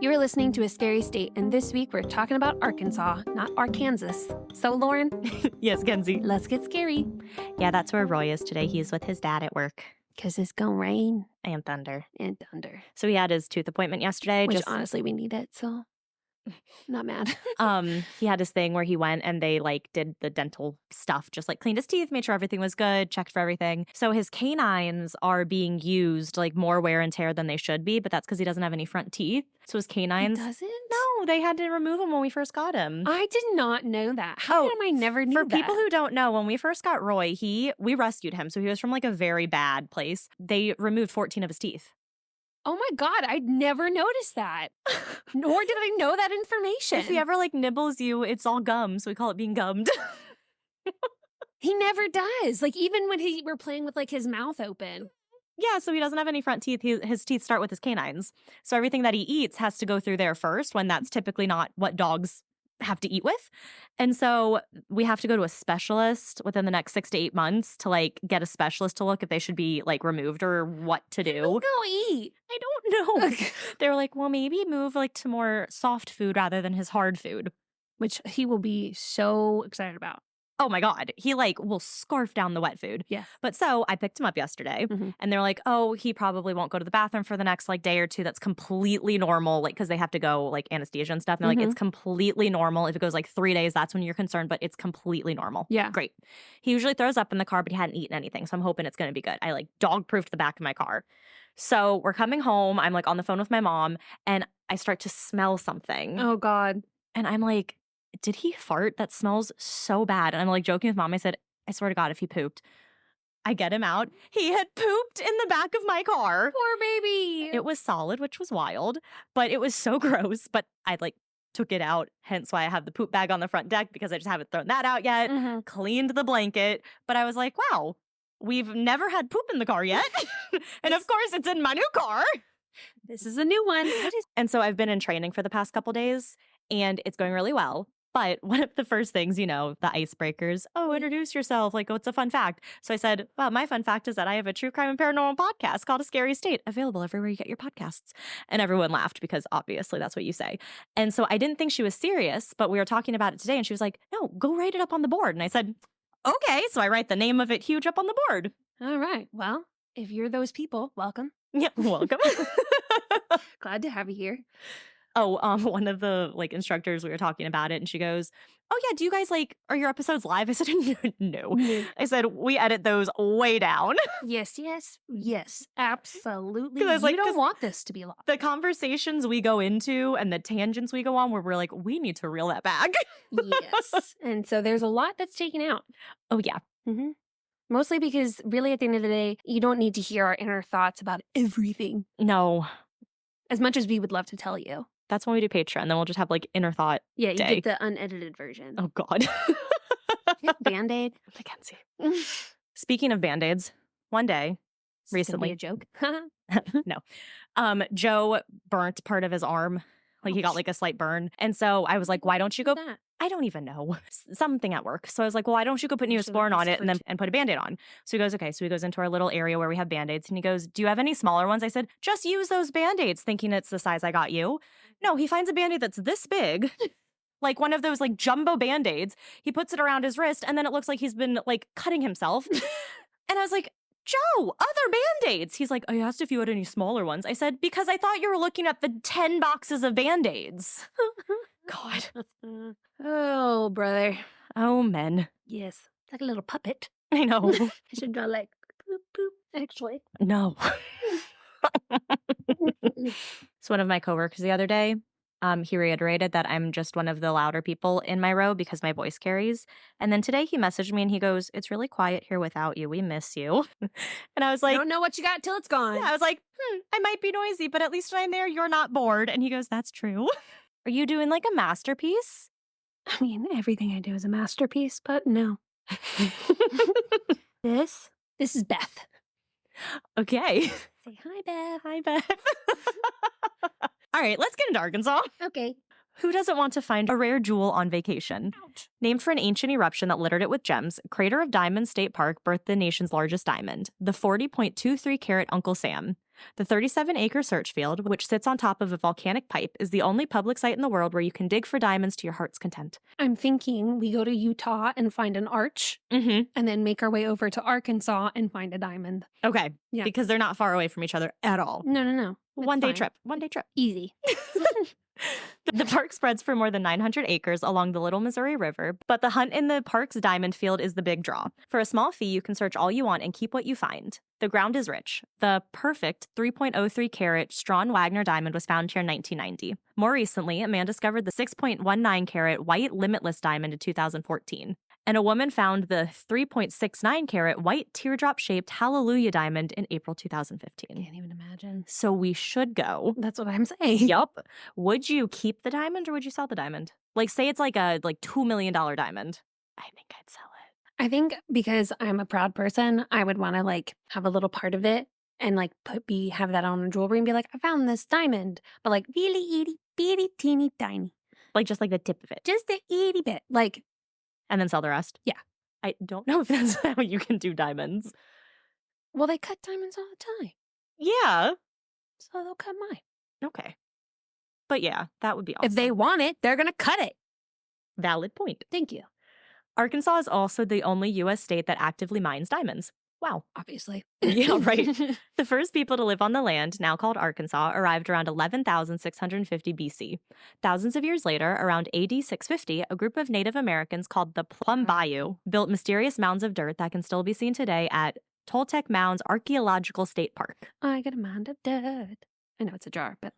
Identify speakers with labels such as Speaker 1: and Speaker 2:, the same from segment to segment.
Speaker 1: You're listening to A Scary State, and this week we're talking about Arkansas, not Arkansas. So, Lauren,
Speaker 2: Yes, Kenzie.
Speaker 1: let's get scary.
Speaker 2: Yeah, that's where Roy is today. He's with his dad at work.
Speaker 1: Because it's gonna rain
Speaker 2: And thunder.
Speaker 1: and thunder.
Speaker 2: So he had his tooth appointment yesterday.
Speaker 1: Which, honestly, we need it, so not mad.
Speaker 2: He had his thing where he went and they did the dental stuff, just cleaned his teeth, made sure everything was good, checked for everything. So his canines are being used more wear and tear than they should be, but that's because he doesn't have any front teeth. So his canines.
Speaker 1: He doesn't?
Speaker 2: No, they had to remove them when we first got him.
Speaker 1: I did not know that. How come I never knew
Speaker 2: that? For people who don't know, when we first got Roy, we rescued him. So he was from a very bad place. They removed 14 of his teeth.
Speaker 1: Oh my God, I'd never noticed that. Nor did I know that information.
Speaker 2: If he ever nibbles you, it's all gum. So we call it being gummed.
Speaker 1: He never does. Even when we're playing with his mouth open.
Speaker 2: Yeah, so he doesn't have any front teeth. His teeth start with his canines. So everything that he eats has to go through there first, when that's typically not what dogs have to eat with. And so we have to go to a specialist within the next 6 to 8 months to get a specialist to look if they should be removed or what to do.
Speaker 1: Go eat.
Speaker 2: I don't know. They were well, maybe move to more soft food rather than his hard food.
Speaker 1: Which he will be so excited about.
Speaker 2: Oh my God. He will scarf down the wet food.
Speaker 1: Yeah.
Speaker 2: But so I picked him up yesterday and they're oh, he probably won't go to the bathroom for the next day or two. That's completely normal. Because they have to go anesthesia and stuff. And they're it's completely normal. If it goes 3 days, that's when you're concerned, but it's completely normal.
Speaker 1: Yeah.
Speaker 2: Great. He usually throws up in the car, but he hadn't eaten anything. So I'm hoping it's going to be good. I dog proofed the back of my car. So we're coming home. I'm on the phone with my mom and I start to smell something.
Speaker 1: Oh God.
Speaker 2: And I'm did he fart? That smells so bad. And I'm joking with mom. I said, I swear to God, if he pooped. I get him out. He had pooped in the back of my car.
Speaker 1: Poor baby.
Speaker 2: It was solid, which was wild, but it was so gross. But I took it out. Hence why I have the poop bag on the front deck, because I just haven't thrown that out yet. Cleaned the blanket. But I was wow, we've never had poop in the car yet. And of course it's in my new car.
Speaker 1: This is a new one.
Speaker 2: And so I've been in training for the past couple days and it's going really well. But one of the first things, the icebreakers, introduce yourself. What's a fun fact? So I said, well, my fun fact is that I have a true crime and paranormal podcast called A Scary State, available everywhere you get your podcasts. And everyone laughed because obviously that's what you say. And so I didn't think she was serious, but we were talking about it today and she was no, go write it up on the board. And I said, okay. So I write the name of it huge up on the board.
Speaker 1: All right. Well, if you're those people, welcome.
Speaker 2: Yeah, welcome.
Speaker 1: Glad to have you here.
Speaker 2: Oh, one of the instructors, we were talking about it and she goes, oh yeah, do you guys are your episodes live? I said, no. I said, we edit those way down.
Speaker 1: Yes, absolutely. You don't want this to be live.
Speaker 2: The conversations we go into and the tangents we go on where we're we need to reel that back.
Speaker 1: Yes. And so there's a lot that's taken out.
Speaker 2: Oh yeah.
Speaker 1: Mostly because really at the end of the day, you don't need to hear our inner thoughts about everything.
Speaker 2: No.
Speaker 1: As much as we would love to tell you.
Speaker 2: That's when we do Patreon. Then we'll just have inner thought.
Speaker 1: Yeah, you
Speaker 2: day.
Speaker 1: get the unedited version.
Speaker 2: Oh God.
Speaker 1: Band-Aid.
Speaker 2: Mackenzie. Speaking of Band-Aids, one day recently.
Speaker 1: A joke.
Speaker 2: No. Joe burnt part of his arm. He got a slight burn. And so I was why don't you go?
Speaker 1: That?
Speaker 2: I don't even know. Something at work. So I was well, why don't you go put Neosporin on it and put a Band-Aid on? So he goes, okay. So he goes into our little area where we have Band-Aids and he goes, do you have any smaller ones? I said, just use those Band-Aids, thinking it's the size I got you. No, he finds a Band-Aid that's this big, one of those jumbo Band-Aids. He puts it around his wrist and then it looks like he's been cutting himself. And I was Joe, other Band-Aids. He's I asked if you had any smaller ones. I said, because I thought you were looking at the 10 boxes of Band-Aids. God.
Speaker 1: Oh, brother.
Speaker 2: Oh, men.
Speaker 1: Yes. Like a little puppet.
Speaker 2: I know.
Speaker 1: I should draw poop, poop, actually.
Speaker 2: No. So one of my coworkers the other day, he reiterated that I'm just one of the louder people in my row because my voice carries. And then today he messaged me and he goes, it's really quiet here without you. We miss you. And I was
Speaker 1: I don't know what you got till it's gone.
Speaker 2: Yeah, I was I might be noisy, but at least when I'm there, you're not bored. And he goes, that's true. Are you doing a masterpiece?
Speaker 1: I mean, everything I do is a masterpiece, but no. This is Beth.
Speaker 2: Okay.
Speaker 1: Say hi, Beth.
Speaker 2: Hi, Beth. All right, let's get into Arkansas.
Speaker 1: Okay.
Speaker 2: Who doesn't want to find a rare jewel on vacation?
Speaker 1: Ouch.
Speaker 2: Named for an ancient eruption that littered it with gems, Crater of Diamonds State Park birthed the nation's largest diamond, the 40.23 carat Uncle Sam. The 37-acre search field, which sits on top of a volcanic pipe, is the only public site in the world where you can dig for diamonds to your heart's content.
Speaker 1: I'm thinking we go to Utah and find an arch
Speaker 2: Mm-hmm.
Speaker 1: and then make our way over to Arkansas and find a diamond.
Speaker 2: Okay.
Speaker 1: Yeah.
Speaker 2: Because they're not far away from each other at all.
Speaker 1: No.
Speaker 2: One day
Speaker 1: fine.
Speaker 2: trip. One day trip.
Speaker 1: Easy.
Speaker 2: The park spreads for more than 900 acres along the Little Missouri River, but the hunt in the park's diamond field is the big draw. For a small fee, you can search all you want and keep what you find. The ground is rich. The perfect 3.03 carat Strawn Wagner diamond was found here in 1990. More recently, a man discovered the 6.19 carat white Limitless diamond in 2014. And a woman found the 3.69 carat white teardrop-shaped Hallelujah diamond in April 2015.
Speaker 1: Can't even imagine.
Speaker 2: So we should go.
Speaker 1: That's what I'm saying.
Speaker 2: Yup. Would you keep the diamond or would you sell the diamond? Like, say it's like a $2 million diamond. I think I'd sell it.
Speaker 1: I think because I'm a proud person, I would want to have a little part of it and have that on jewelry and be like, I found this diamond, but really itty bitty teeny tiny.
Speaker 2: Just the tip of it.
Speaker 1: Just the itty bit.
Speaker 2: And then sell the rest?
Speaker 1: Yeah.
Speaker 2: I don't know if that's how you can do diamonds.
Speaker 1: Well, they cut diamonds all the time.
Speaker 2: Yeah.
Speaker 1: So they'll cut mine.
Speaker 2: Okay. But yeah, that would be awesome.
Speaker 1: If they want it, they're going to cut it.
Speaker 2: Valid point.
Speaker 1: Thank you.
Speaker 2: Arkansas is also the only U.S. state that actively mines diamonds. Wow.
Speaker 1: Obviously.
Speaker 2: Yeah, right. The first people to live on the land, now called Arkansas, arrived around 11,650 BC. Thousands of years later, around AD 650, a group of Native Americans called the Plum Bayou built mysterious mounds of dirt that can still be seen today at Toltec Mounds Archaeological State Park.
Speaker 1: I got a mound of dirt. I know it's a jar, but...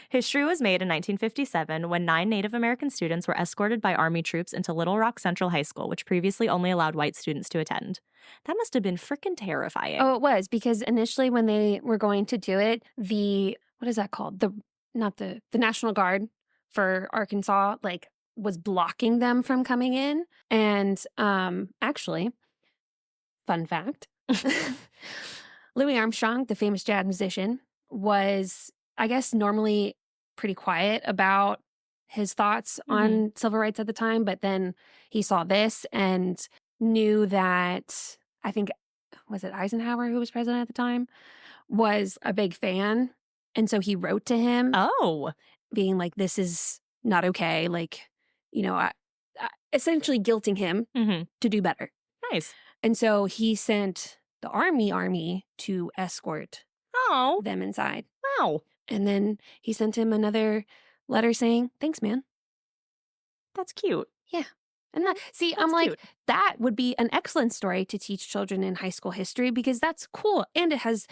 Speaker 2: History was made in 1957 when 9 Native American students were escorted by Army troops into Little Rock Central High School, which previously only allowed white students to attend. That must have been freaking terrifying.
Speaker 1: Oh, it was, because initially when they were going to do it, what is that called? The National Guard for Arkansas, was blocking them from coming in. And actually, fun fact, Louis Armstrong, the famous jazz musician, was, I guess, normally pretty quiet about his thoughts on civil rights at the time, but then he saw this and knew that, I think, was it Eisenhower, who was president at the time, was a big fan. And so he wrote to him.
Speaker 2: Oh.
Speaker 1: Being like, this is not okay. Essentially guilting him to do better.
Speaker 2: Nice.
Speaker 1: And so he sent the army to escort them inside.
Speaker 2: Wow.
Speaker 1: And then he sent him another letter saying, thanks, man.
Speaker 2: That's cute.
Speaker 1: Yeah. And I'm like,
Speaker 2: cute.
Speaker 1: That would be an excellent story to teach children in high school history, because that's cool. And it has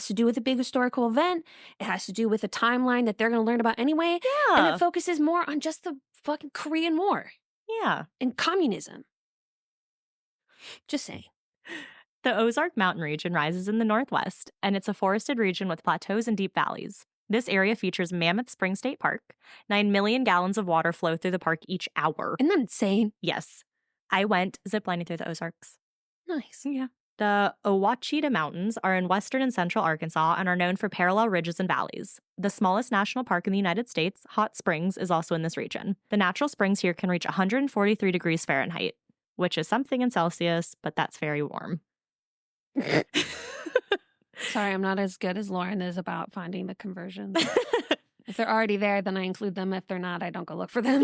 Speaker 1: to do with a big historical event. It has to do with a timeline that they're going to learn about anyway.
Speaker 2: Yeah.
Speaker 1: And it focuses more on just the fucking Korean War.
Speaker 2: Yeah.
Speaker 1: And communism. Just saying.
Speaker 2: The Ozark Mountain region rises in the northwest, and it's a forested region with plateaus and deep valleys. This area features Mammoth Spring State Park. 9 million gallons of water flow through the park each hour.
Speaker 1: Isn't that insane?
Speaker 2: Yes. I went ziplining through the Ozarks.
Speaker 1: Nice.
Speaker 2: Yeah. The Ouachita Mountains are in western and central Arkansas and are known for parallel ridges and valleys. The smallest national park in the United States, Hot Springs, is also in this region. The natural springs here can reach 143 degrees Fahrenheit, which is something in Celsius, but that's very warm.
Speaker 1: Sorry, I'm not as good as Lauren is about finding the conversions. If they're already there, then I include them. If they're not, I don't go look for them.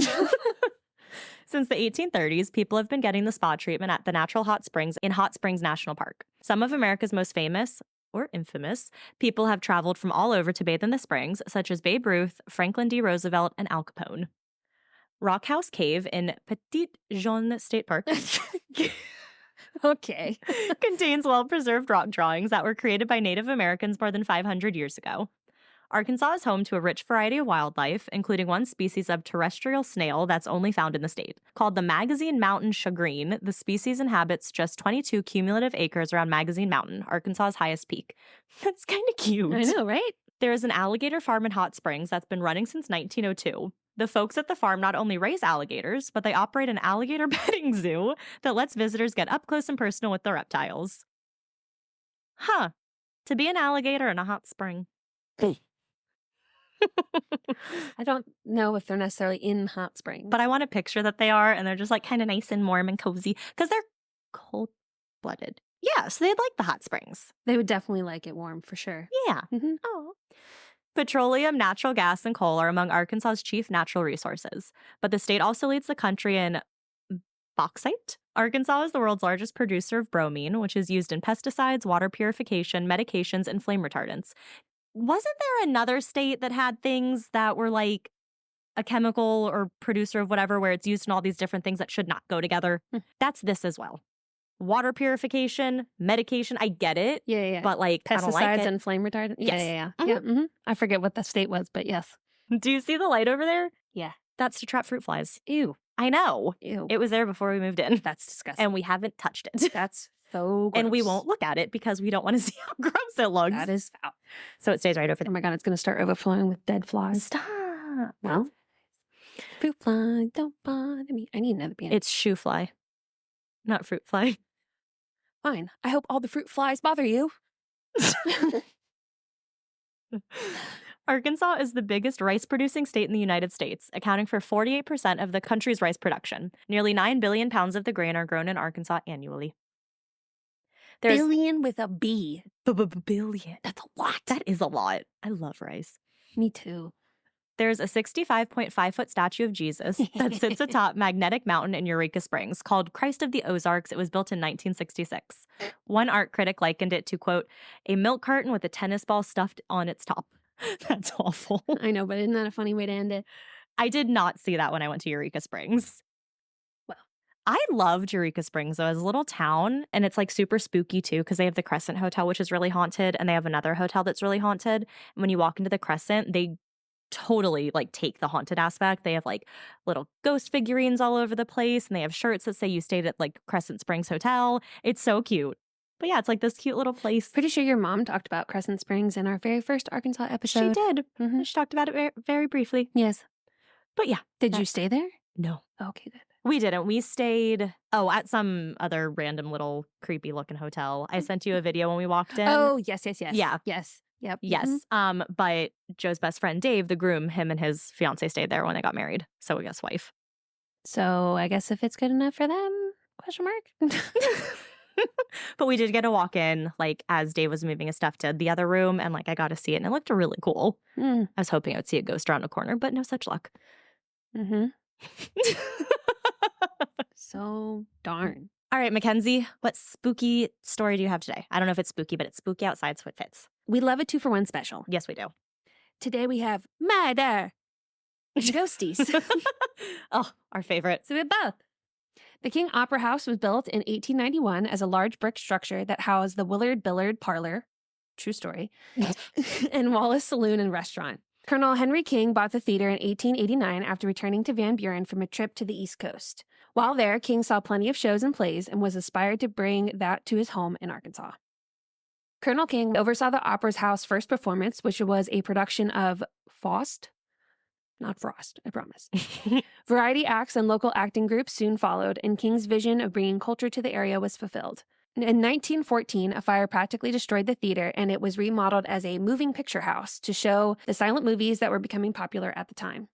Speaker 2: Since the 1830s, people have been getting the spa treatment at the natural hot springs in Hot Springs National Park. Some of America's most famous, or infamous, people have traveled from all over to bathe in the springs, such as Babe Ruth, Franklin D. Roosevelt, and Al Capone. Rock House Cave in Petit Jean State Park
Speaker 1: Okay.
Speaker 2: contains well-preserved rock drawings that were created by Native Americans more than 500 years ago. Arkansas is home to a rich variety of wildlife, including one species of terrestrial snail that's only found in the state. Called the Magazine Mountain shagreen, the species inhabits just 22 cumulative acres around Magazine Mountain, Arkansas's highest peak. That's kind of cute.
Speaker 1: I know, right?
Speaker 2: There is an alligator farm in Hot Springs that's been running since 1902. The folks at the farm not only raise alligators, but they operate an alligator petting zoo that lets visitors get up close and personal with the reptiles. Huh. To be an alligator in a hot spring.
Speaker 1: I don't know if they're necessarily in hot springs.
Speaker 2: But I want to picture that they are, and they're just kind of nice and warm and cozy, because they're cold-blooded. Yeah, so they'd like the hot springs.
Speaker 1: They would definitely like it warm for sure.
Speaker 2: Yeah.
Speaker 1: Mhm.
Speaker 2: Oh. Petroleum, natural gas, and coal are among Arkansas's chief natural resources, but the state also leads the country in bauxite. Arkansas is the world's largest producer of bromine, which is used in pesticides, water purification, medications, and flame retardants. Wasn't there another state that had things that were like a chemical or producer of whatever where it's used in all these different things that should not go together? That's this as well. Water purification, medication, I get it.
Speaker 1: Yeah.
Speaker 2: But like, I don't like
Speaker 1: Pesticides
Speaker 2: it.
Speaker 1: and flame retardant.
Speaker 2: Yes.
Speaker 1: Yeah.
Speaker 2: Mhm.
Speaker 1: Yeah. Mhm. I forget what the state was, but yes.
Speaker 2: Do you see the light over there?
Speaker 1: Yeah.
Speaker 2: That's to trap fruit flies.
Speaker 1: Ew.
Speaker 2: I know.
Speaker 1: Ew.
Speaker 2: It was there before we moved in.
Speaker 1: That's disgusting.
Speaker 2: And we haven't touched it.
Speaker 1: That's so gross.
Speaker 2: And we won't look at it because we don't want to see how gross it looks.
Speaker 1: That is foul.
Speaker 2: So it stays right over
Speaker 1: Oh
Speaker 2: there.
Speaker 1: my God, it's going to start overflowing with dead flies.
Speaker 2: Stop.
Speaker 1: Well, fruit fly, don't bother me. I need another band.
Speaker 2: It's shoe fly, not fruit fly.
Speaker 1: Fine. I hope all the fruit flies bother you.
Speaker 2: Arkansas is the biggest rice producing state in the United States, accounting for 48% of the country's rice production. Nearly 9 billion pounds of the grain are grown in Arkansas annually. There's
Speaker 1: Billion with a B.
Speaker 2: billion.
Speaker 1: That's a lot.
Speaker 2: That is a lot. I love rice.
Speaker 1: Me too.
Speaker 2: There's a 65.5-foot statue of Jesus that sits atop Magnetic Mountain in Eureka Springs called Christ of the Ozarks. It was built in 1966. One art critic likened it to, quote, a milk carton with a tennis ball stuffed on its top. That's awful.
Speaker 1: I know, but isn't that a funny way to end it?
Speaker 2: I did not see that when I went to Eureka Springs.
Speaker 1: Well,
Speaker 2: I loved Eureka Springs, though, as a little town, and it's like super spooky, too, because they have the Crescent Hotel, which is really haunted, and they have another hotel that's really haunted. And when you walk into the Crescent, they totally like take the haunted aspect. They have like little ghost figurines all over the place, and they have shirts that say you stayed at like Crescent Springs Hotel. It's so cute. But yeah, it's like this cute little place.
Speaker 1: pretty sure your mom talked about Crescent Springs in our very first Arkansas
Speaker 2: She
Speaker 1: episode.
Speaker 2: did.
Speaker 1: Mhm.
Speaker 2: She talked about it very, very briefly.
Speaker 1: Yes.
Speaker 2: But yeah.
Speaker 1: Did you stay there?
Speaker 2: No.
Speaker 1: Okay, good.
Speaker 2: We didn't. We stayed, at some other random little creepy looking hotel. I sent you a video when we walked in.
Speaker 1: Oh, yes.
Speaker 2: Yeah.
Speaker 1: Yes. Yep.
Speaker 2: Yes. But Joe's best friend, Dave, the groom, him and his fiance stayed there when they got married. So I guess wife.
Speaker 1: So I guess if it's good enough for them, question mark.
Speaker 2: But we did get to walk in, like, as Dave was moving his stuff to the other room, and, like, I got to see it, and it looked really cool.
Speaker 1: Mm.
Speaker 2: I was hoping I would see a ghost around a corner, but no such luck.
Speaker 1: Mm-hmm. So darn.
Speaker 2: All right, Mackenzie, what spooky story do you have today? I don't know if it's spooky, but it's spooky outside, so it fits.
Speaker 1: We love a 2-for-1 special.
Speaker 2: Yes, we do.
Speaker 1: Today we have murder ghosties.
Speaker 2: Oh, our favorite.
Speaker 1: So we have both. The King Opera House was built in 1891 as a large brick structure that housed the Willard Billard Parlor, true story, and Wallace Saloon and Restaurant. Colonel Henry King bought the theater in 1889 after returning to Van Buren from a trip to the East Coast. While there, King saw plenty of shows and plays and was inspired to bring that to his home in Arkansas. Colonel King oversaw the Opera's House first performance, which was a production of Faust. Not Frost, I promise. Variety acts and local acting groups soon followed, and King's vision of bringing culture to the area was fulfilled. In 1914, a fire practically destroyed the theater, and it was remodeled as a moving picture house to show the silent movies that were becoming popular at the time.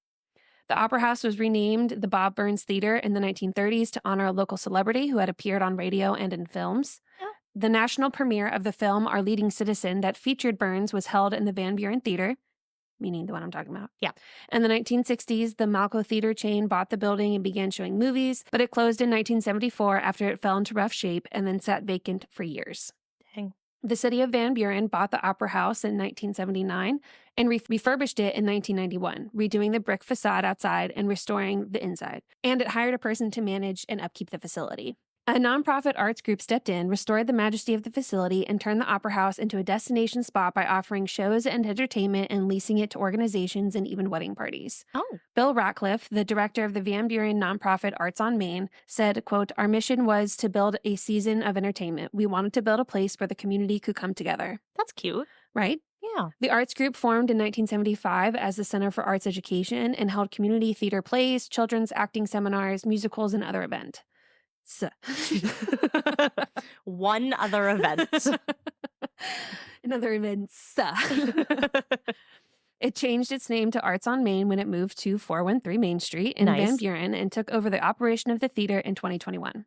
Speaker 1: The Opera House was renamed the Bob Burns Theater in the 1930s to honor a local celebrity who had appeared on radio and in films.
Speaker 2: Oh.
Speaker 1: The national premiere of the film Our Leading Citizen that featured Burns was held in the Van Buren Theater, meaning the one I'm talking about.
Speaker 2: Yeah.
Speaker 1: In the 1960s, the Malco Theater chain bought the building and began showing movies, but it closed in 1974 after it fell into rough shape and then sat vacant for years.
Speaker 2: Dang.
Speaker 1: The city of Van Buren bought the Opera House in 1979 and refurbished it in 1991, redoing the brick facade outside and restoring the inside. And it hired a person to manage and upkeep the facility. A nonprofit arts group stepped in, restored the majesty of the facility, and turned the Opera House into a destination spot by offering shows and entertainment and leasing it to organizations and even wedding parties.
Speaker 2: Oh.
Speaker 1: Bill Ratcliffe, the director of the Van Buren nonprofit Arts on Main, said, quote, "Our mission was to build a season of entertainment. We wanted to build a place where the community could come together."
Speaker 2: That's cute.
Speaker 1: Right?
Speaker 2: Yeah.
Speaker 1: The arts group formed in 1975 as the Center for Arts Education and held community theater plays, children's acting seminars, musicals, and other events.
Speaker 2: One other event.
Speaker 1: Another event. It changed its name to Arts on Main when it moved to 413 Main Street in
Speaker 2: Nice.
Speaker 1: Van Buren and took over the operation of the theater in 2021.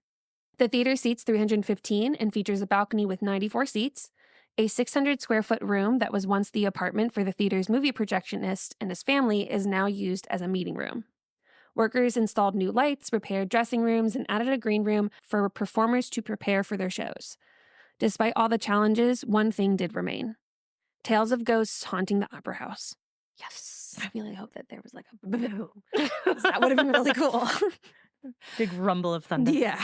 Speaker 1: The theater seats 315 and features a balcony with 94 seats. A 600-square-foot room that was once the apartment for the theater's movie projectionist and his family is now used as a meeting room. Workers installed new lights, repaired dressing rooms, and added a green room for performers to prepare for their shows. Despite all the challenges, one thing did remain. Tales of ghosts haunting the Opera House.
Speaker 2: Yes.
Speaker 1: I really hope that there was like a boo. That would have been really cool.
Speaker 2: Big rumble of thunder.
Speaker 1: Yeah.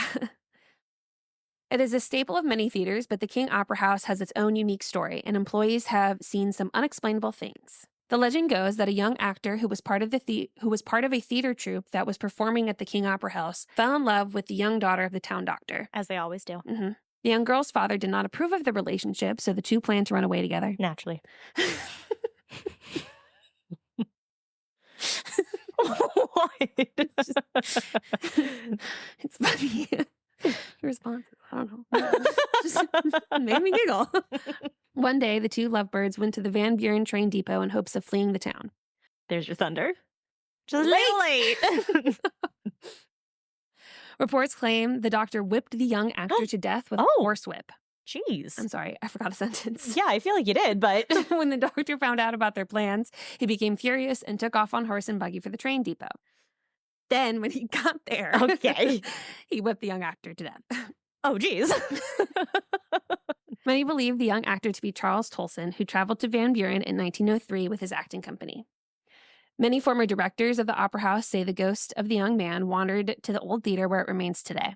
Speaker 1: It is a staple of many theaters, but the King Opera House has its own unique story, and employees have seen some unexplainable things. The legend goes that a young actor who was part of a theater troupe that was performing at the King Opera House fell in love with the young daughter of the town doctor.
Speaker 2: As they always do.
Speaker 1: Mm-hmm. The young girl's father did not approve of the relationship, so the two planned to run away together.
Speaker 2: Naturally. What?
Speaker 1: It's funny. Your response, I don't know. Just made me giggle. One day, the two lovebirds went to the Van Buren train depot in hopes of fleeing the town.
Speaker 2: There's your thunder. Just a little late.
Speaker 1: Reports claim the doctor whipped the young actor to death with a horsewhip.
Speaker 2: Jeez.
Speaker 1: I'm sorry, I forgot a sentence.
Speaker 2: Yeah, I feel like you did, but...
Speaker 1: When the doctor found out about their plans, he became furious and took off on horse and buggy for the train depot. Then, when he got there, he whipped the young actor to death.
Speaker 2: Oh, geez.
Speaker 1: Many believe the young actor to be Charles Tolson, who traveled to Van Buren in 1903 with his acting company. Many former directors of the Opera House say the ghost of the young man wandered to the old theater where it remains today.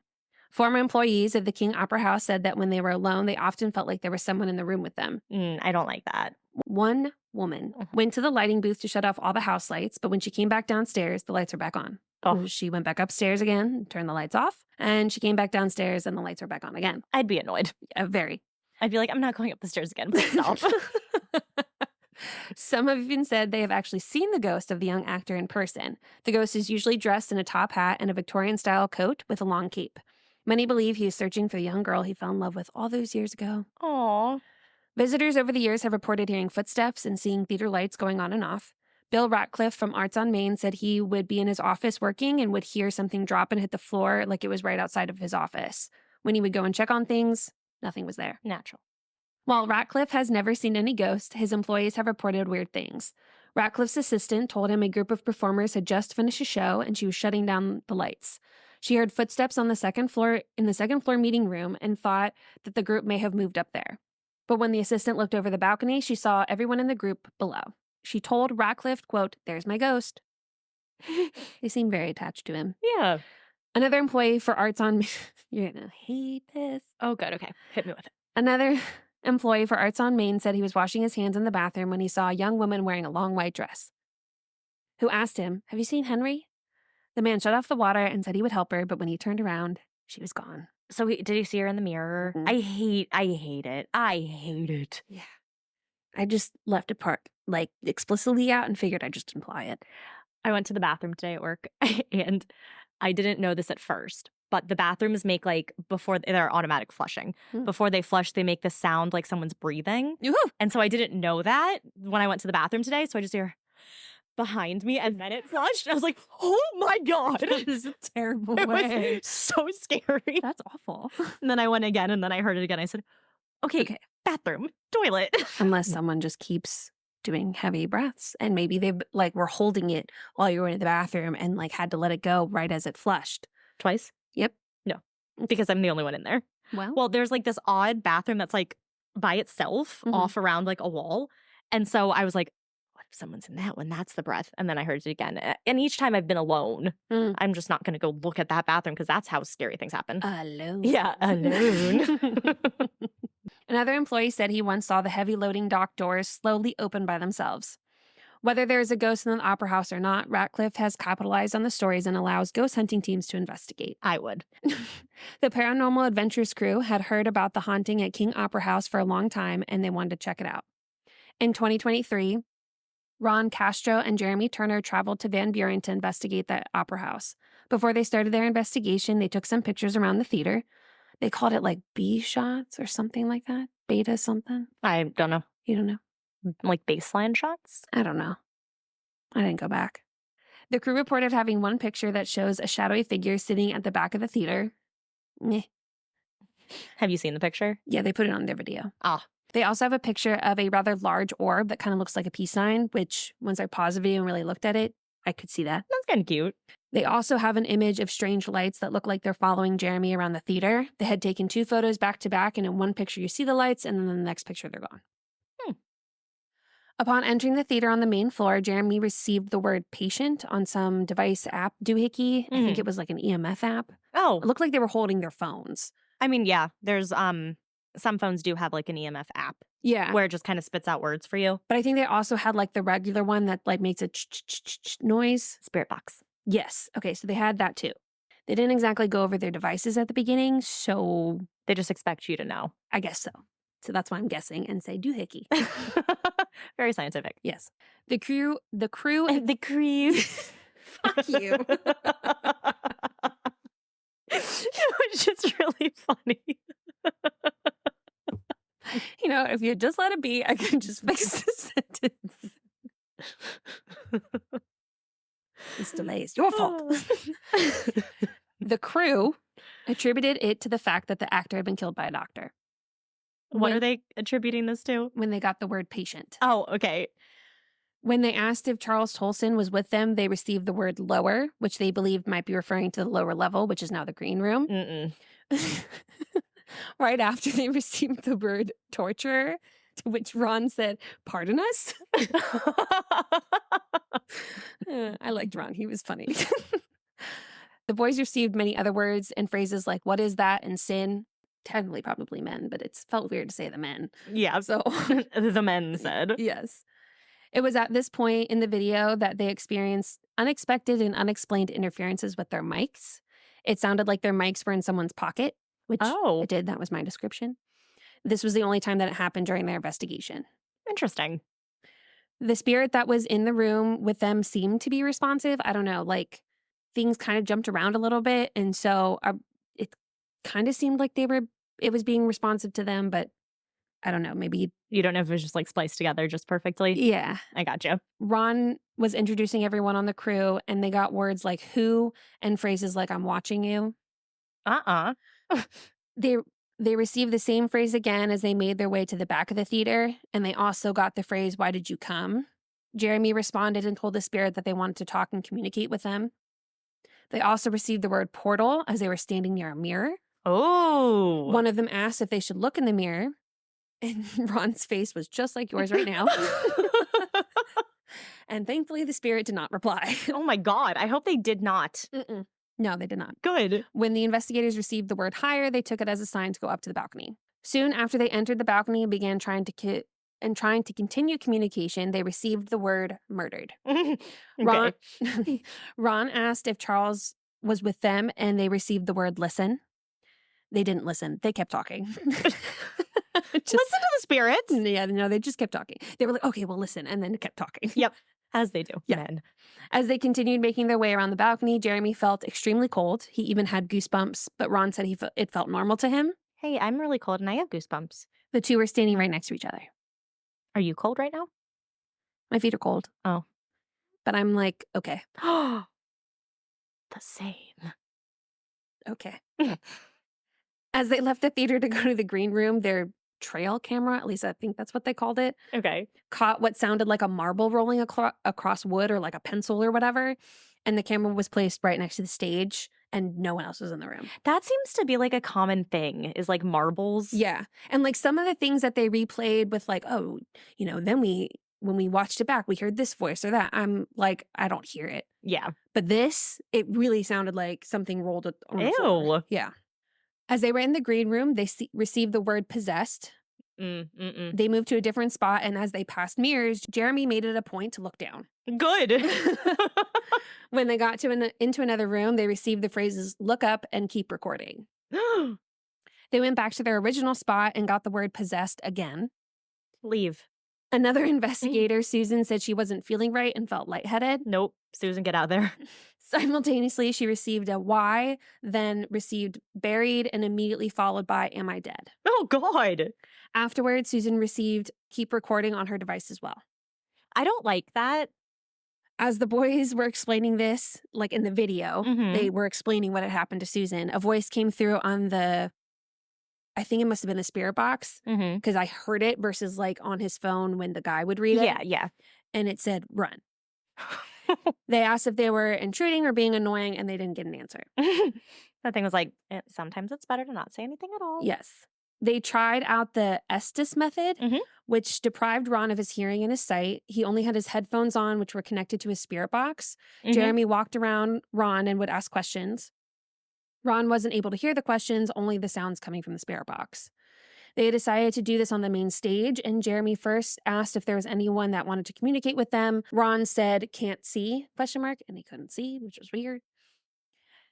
Speaker 1: Former employees of the King Opera House said that when they were alone, they often felt like there was someone in the room with them.
Speaker 2: I don't like that.
Speaker 1: One woman went to the lighting booth to shut off all the house lights, but when she came back downstairs, the lights were back on. Oh. She went back upstairs again, turned the lights off, and she came back downstairs and the lights were back on again.
Speaker 2: I'd be annoyed.
Speaker 1: Very.
Speaker 2: I'd be like, I'm not going up the stairs again. Please stop.
Speaker 1: Some have even said they have actually seen the ghost of the young actor in person. The ghost is usually dressed in a top hat and a Victorian-style coat with a long cape. Many believe he is searching for the young girl he fell in love with all those years ago.
Speaker 2: Aww.
Speaker 1: Visitors over the years have reported hearing footsteps and seeing theater lights going on and off. Bill Ratcliffe from Arts on Main said he would be in his office working and would hear something drop and hit the floor like it was right outside of his office. When he would go and check on things, nothing was there.
Speaker 2: Natural.
Speaker 1: While Ratcliffe has never seen any ghosts, his employees have reported weird things. Ratcliffe's assistant told him a group of performers had just finished a show and she was shutting down the lights. She heard footsteps on the second floor meeting room and thought that the group may have moved up there. But when the assistant looked over the balcony, she saw everyone in the group below. She told Ratcliffe, quote, "There's my ghost." They seem very attached to him.
Speaker 2: Yeah.
Speaker 1: Another employee for Arts on... You're going to hate this.
Speaker 2: Oh, good. Okay. Hit me with it.
Speaker 1: Another employee for Arts on Main said he was washing his hands in the bathroom when he saw a young woman wearing a long white dress, who asked him, "Have you seen Henry?" The man shut off the water and said he would help her, but when he turned around, she was gone.
Speaker 2: So did he see her in the mirror?
Speaker 1: Mm-hmm.
Speaker 2: I hate it. I hate it.
Speaker 1: Yeah. I just left it explicitly out and figured I'd just imply it.
Speaker 2: I went to the bathroom today at work and I didn't know this at first, but the bathrooms make before they're automatic flushing. Before they flush, they make this sound like someone's breathing.
Speaker 1: Yoo-hoo!
Speaker 2: And so I didn't know that when I went to the bathroom today. So I just hear behind me and then it flushed. I was like, oh my God.
Speaker 1: This is a terrible
Speaker 2: It
Speaker 1: way.
Speaker 2: was so scary.
Speaker 1: That's awful.
Speaker 2: And then I went again and then I heard it again. I said, okay. Bathroom, toilet.
Speaker 1: Unless someone just keeps doing heavy breaths and maybe they were holding it while you were in the bathroom and had to let it go right as it flushed.
Speaker 2: Twice?
Speaker 1: Yep.
Speaker 2: No, because I'm the only one in there. Well, there's this odd bathroom that's by itself off around a wall. And so I was like, what if someone's in that one? That's the breath. And then I heard it again. And each time I've been alone, I'm just not going to go look at that bathroom because that's how scary things happen.
Speaker 1: Alone.
Speaker 2: Yeah, alone.
Speaker 1: Another employee said he once saw the heavy loading dock doors slowly open by themselves. Whether there is a ghost in the Opera House or not, Ratcliffe has capitalized on the stories and allows ghost hunting teams to investigate.
Speaker 2: I would.
Speaker 1: The Paranormal Adventures crew had heard about the haunting at King Opera House for a long time, and they wanted to check it out. In 2023, Ron Castro and Jeremy Turner traveled to Van Buren to investigate the Opera House. Before they started their investigation, they took some pictures around the theater. They called it B shots or something like that. Beta something.
Speaker 2: I don't know.
Speaker 1: You don't know?
Speaker 2: Baseline shots?
Speaker 1: I don't know. I didn't go back. The crew reported having one picture that shows a shadowy figure sitting at the back of the theater. Meh.
Speaker 2: Have you seen the picture?
Speaker 1: Yeah, they put it on their video.
Speaker 2: Ah.
Speaker 1: They also have a picture of a rather large orb that kind of looks like a peace sign, which once I paused the video and really looked at it, I could see that.
Speaker 2: That's kind of cute.
Speaker 1: They also have an image of strange lights that look like they're following Jeremy around the theater. They had taken 2 photos back to back, and in one picture you see the lights, and then in the next picture they're gone. Upon entering the theater on the main floor, Jeremy received the word patient on some device app doohickey. I think it was like an EMF app.
Speaker 2: Oh.
Speaker 1: It looked like they were holding their phones.
Speaker 2: I mean, yeah, there's some phones do have like an EMF app.
Speaker 1: Yeah.
Speaker 2: Where it just kind of spits out words for you.
Speaker 1: But I think they also had like the regular one that like makes a noise.
Speaker 2: Spirit box.
Speaker 1: Yes. Okay, so they had that too. They didn't exactly go over their devices at the beginning, so
Speaker 2: they just expect you to know.
Speaker 1: I guess so. So that's why I'm guessing and say doohickey.
Speaker 2: Very scientific.
Speaker 1: Yes. The crew. Fuck you.
Speaker 2: It was just really funny.
Speaker 1: You know, if you just let it be, I can just fix the sentence. This delay is your fault. The crew attributed it to the fact that the actor had been killed by a doctor.
Speaker 2: What are they attributing this to?
Speaker 1: When they got the word patient.
Speaker 2: Oh, okay.
Speaker 1: When they asked if Charles Tolson was with them, they received the word lower, which they believed might be referring to the lower level, which is now the green room. Right after they received the word torturer, to which Ron said, "Pardon us?" I liked Ron. He was funny. The boys received many other words and phrases like, "What is that?" and "sin." Technically probably men, but it's felt weird to say the men.
Speaker 2: Yeah.
Speaker 1: So
Speaker 2: the men said.
Speaker 1: Yes. It was at this point in the video that they experienced unexpected and unexplained interferences with their mics. It sounded like their mics were in someone's pocket, which it did. That was my description. This was the only time that it happened during their investigation.
Speaker 2: Interesting.
Speaker 1: The spirit that was in the room with them seemed to be responsive. I don't know, like things kind of jumped around a little bit. And so it kind of seemed like it was being responsive to them, but I don't know, maybe.
Speaker 2: You don't know if it was just like spliced together just perfectly?
Speaker 1: Yeah.
Speaker 2: I gotcha.
Speaker 1: Ron was introducing everyone on the crew, and they got words like who and phrases like "I'm watching you." They received the same phrase again as they made their way to the back of the theater, and they also got the phrase, "Why did you come?" Jeremy responded and told the spirit that they wanted to talk and communicate with them. They also received the word portal as they were standing near a mirror.
Speaker 2: Oh.
Speaker 1: One of them asked if they should look in the mirror, and Ron's face was just like yours right now. And thankfully, the spirit did not reply.
Speaker 2: Oh my God. I hope they did not.
Speaker 1: No, they did not.
Speaker 2: Good.
Speaker 1: When the investigators received the word higher, they took it as a sign to go up to the balcony. Soon after they entered the balcony and began trying to continue communication, they received the word murdered.
Speaker 2: Okay.
Speaker 1: Ron asked if Charles was with them, and they received the word listen. They didn't listen. They kept talking.
Speaker 2: Listen to the spirits.
Speaker 1: Yeah, no, they just kept talking. They were like, "Okay, well, listen," and then kept talking.
Speaker 2: Yep, as they do.
Speaker 1: Yeah.
Speaker 2: Men.
Speaker 1: As they continued making their way around the balcony, Jeremy felt extremely cold. He even had goosebumps, but Ron said it felt normal to him.
Speaker 2: Hey, I'm really cold and I have goosebumps.
Speaker 1: The two were standing right next to each other.
Speaker 2: Are you cold right now?
Speaker 1: My feet are cold.
Speaker 2: Oh.
Speaker 1: But I'm like, okay.
Speaker 2: The same.
Speaker 1: Okay. As they left the theater to go to the green room, their trail camera, at least I think that's what they called it, caught what sounded like a marble rolling across wood or like a pencil or whatever. And the camera was placed right next to the stage and no one else was in the room.
Speaker 2: That seems to be like a common thing, is like marbles.
Speaker 1: Yeah. And like some of the things that they replayed with like, oh, you know, then when we watched it back, we heard this voice or that. I'm like, I don't hear it.
Speaker 2: Yeah.
Speaker 1: But this, it really sounded like something rolled on the floor. Yeah. As they were in the green room, they received the word possessed. They moved to a different spot, and as they passed mirrors, Jeremy made it a point to look down.
Speaker 2: Good.
Speaker 1: When they got into another room, they received the phrases "look up" and "keep recording." They went back to their original spot and got the word possessed again.
Speaker 2: Leave.
Speaker 1: Another investigator, Susan, said she wasn't feeling right and felt lightheaded.
Speaker 2: Nope. Susan, get out there.
Speaker 1: Simultaneously, she received a "why," then received "buried," and immediately followed by "am I dead?"
Speaker 2: Oh, God.
Speaker 1: Afterwards, Susan received "keep recording" on her device as well.
Speaker 2: I don't like that.
Speaker 1: As the boys were explaining this, like in the video, they were explaining what had happened to Susan. A voice came through on the I think it must have been the spirit box
Speaker 2: Mm-hmm.
Speaker 1: because I heard it versus like on his phone when the guy would read it.
Speaker 2: Yeah.
Speaker 1: And it said, run. They asked if they were intruding or being annoying, and they didn't get an answer.
Speaker 2: That thing was like, sometimes it's better to not say anything at all.
Speaker 1: Yes. They tried out the Estes method,
Speaker 2: Mhm.
Speaker 1: which deprived Ron of his hearing and his sight. He only had his headphones on, which were connected to his spirit box.
Speaker 2: Mhm.
Speaker 1: Jeremy walked around Ron and would ask questions. Ron wasn't able to hear the questions, only the sounds coming from the spirit box. They decided to do this on the main stage, and Jeremy first asked if there was anyone that wanted to communicate with them. Ron said, "Can't see?" and he couldn't see, which was weird.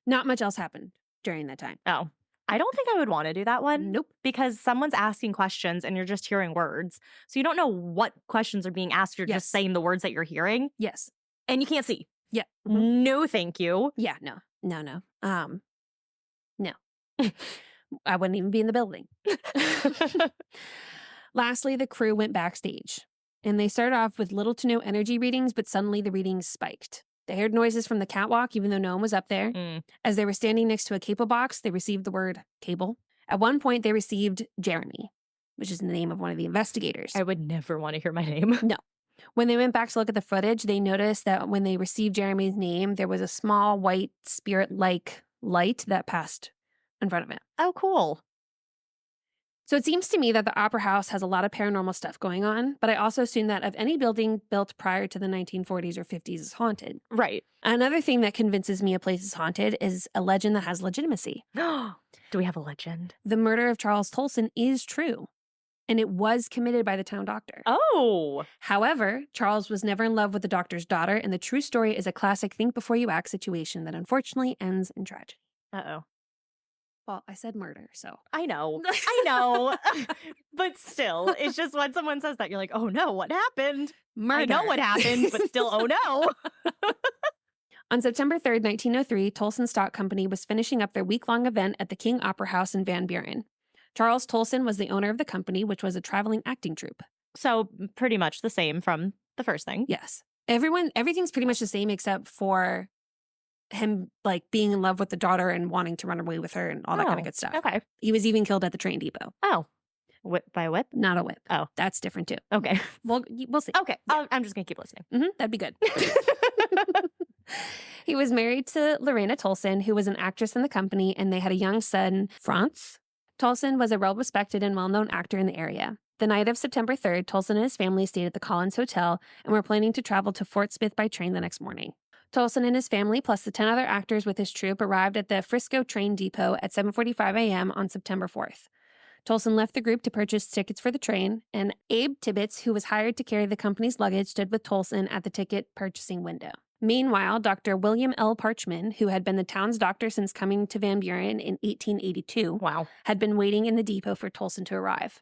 Speaker 1: Not much else happened during that time.
Speaker 2: Oh, I don't think I would want to do that one.
Speaker 1: Nope.
Speaker 2: Because someone's asking questions and you're just hearing words. So you don't know what questions are being asked. You're
Speaker 1: Yes.
Speaker 2: just saying the words that you're hearing.
Speaker 1: Yes.
Speaker 2: And you can't see.
Speaker 1: Yeah. Mhm.
Speaker 2: No, thank you.
Speaker 1: Yeah, no. No. I wouldn't even be in the building. Lastly, the crew went backstage, and they started off with little to no energy readings, but suddenly the readings spiked. They heard noises from the catwalk, even though no one was up there.
Speaker 2: Mm.
Speaker 1: As they were standing next to a cable box, they received the word cable. At one point, they received Jeremy, which is the name of one of the investigators.
Speaker 2: I would never want to hear my name.
Speaker 1: No. When they went back to look at the footage, they noticed that when they received Jeremy's name, there was a small white spirit-like light that passed in front of it.
Speaker 2: Oh, cool.
Speaker 1: So it seems to me that the Opera House has a lot of paranormal stuff going on, but I also assume that if any building built prior to the 1940s or 50s is haunted.
Speaker 2: Right.
Speaker 1: Another thing that convinces me a place is haunted is a legend that has legitimacy.
Speaker 2: Do we have a legend?
Speaker 1: The murder of Charles Tolson is true, and it was committed by the town doctor.
Speaker 2: Oh.
Speaker 1: However, Charles was never in love with the doctor's daughter, and the true story is a classic think before you act situation that unfortunately ends in tragedy.
Speaker 2: Uh-oh.
Speaker 1: Well, I said murder, so.
Speaker 2: I know. But still, it's just when someone says that, you're like, oh no, what happened?
Speaker 1: Murder.
Speaker 2: I know what happened, but still, oh no.
Speaker 1: On September 3rd, 1903, Tolson Stock Company was finishing up their week-long event at the King Opera House in Van Buren. Charles Tolson was the owner of the company, which was a traveling acting troupe.
Speaker 2: So pretty much the same from the first thing.
Speaker 1: Yes. Everything's pretty much the same except for him like being in love with the daughter and wanting to run away with her and all that kind of good stuff.
Speaker 2: Okay.
Speaker 1: He was even killed at the train depot.
Speaker 2: Oh. Whip by a whip?
Speaker 1: Not a whip.
Speaker 2: Oh.
Speaker 1: That's different too.
Speaker 2: Okay.
Speaker 1: We'll see.
Speaker 2: Okay.
Speaker 1: Yeah.
Speaker 2: I'm just going to keep listening.
Speaker 1: That'd be good. He was married to Lorena Tolson, who was an actress in the company, and they had a young son, Franz. Tolson was a well-respected and well-known actor in the area. The night of September 3rd, Tolson and his family stayed at the Collins Hotel and were planning to travel to Fort Smith by train the next morning. Tolson and his family, plus the 10 other actors with his troupe, arrived at the Frisco train depot at 7:45 a.m. on September 4th. Tolson left the group to purchase tickets for the train, and Abe Tibbetts, who was hired to carry the company's luggage, stood with Tolson at the ticket purchasing window. Meanwhile, Dr. William L. Parchman, who had been the town's doctor since coming to Van Buren in 1882,
Speaker 2: Wow.
Speaker 1: had been waiting in the depot for Tolson to arrive.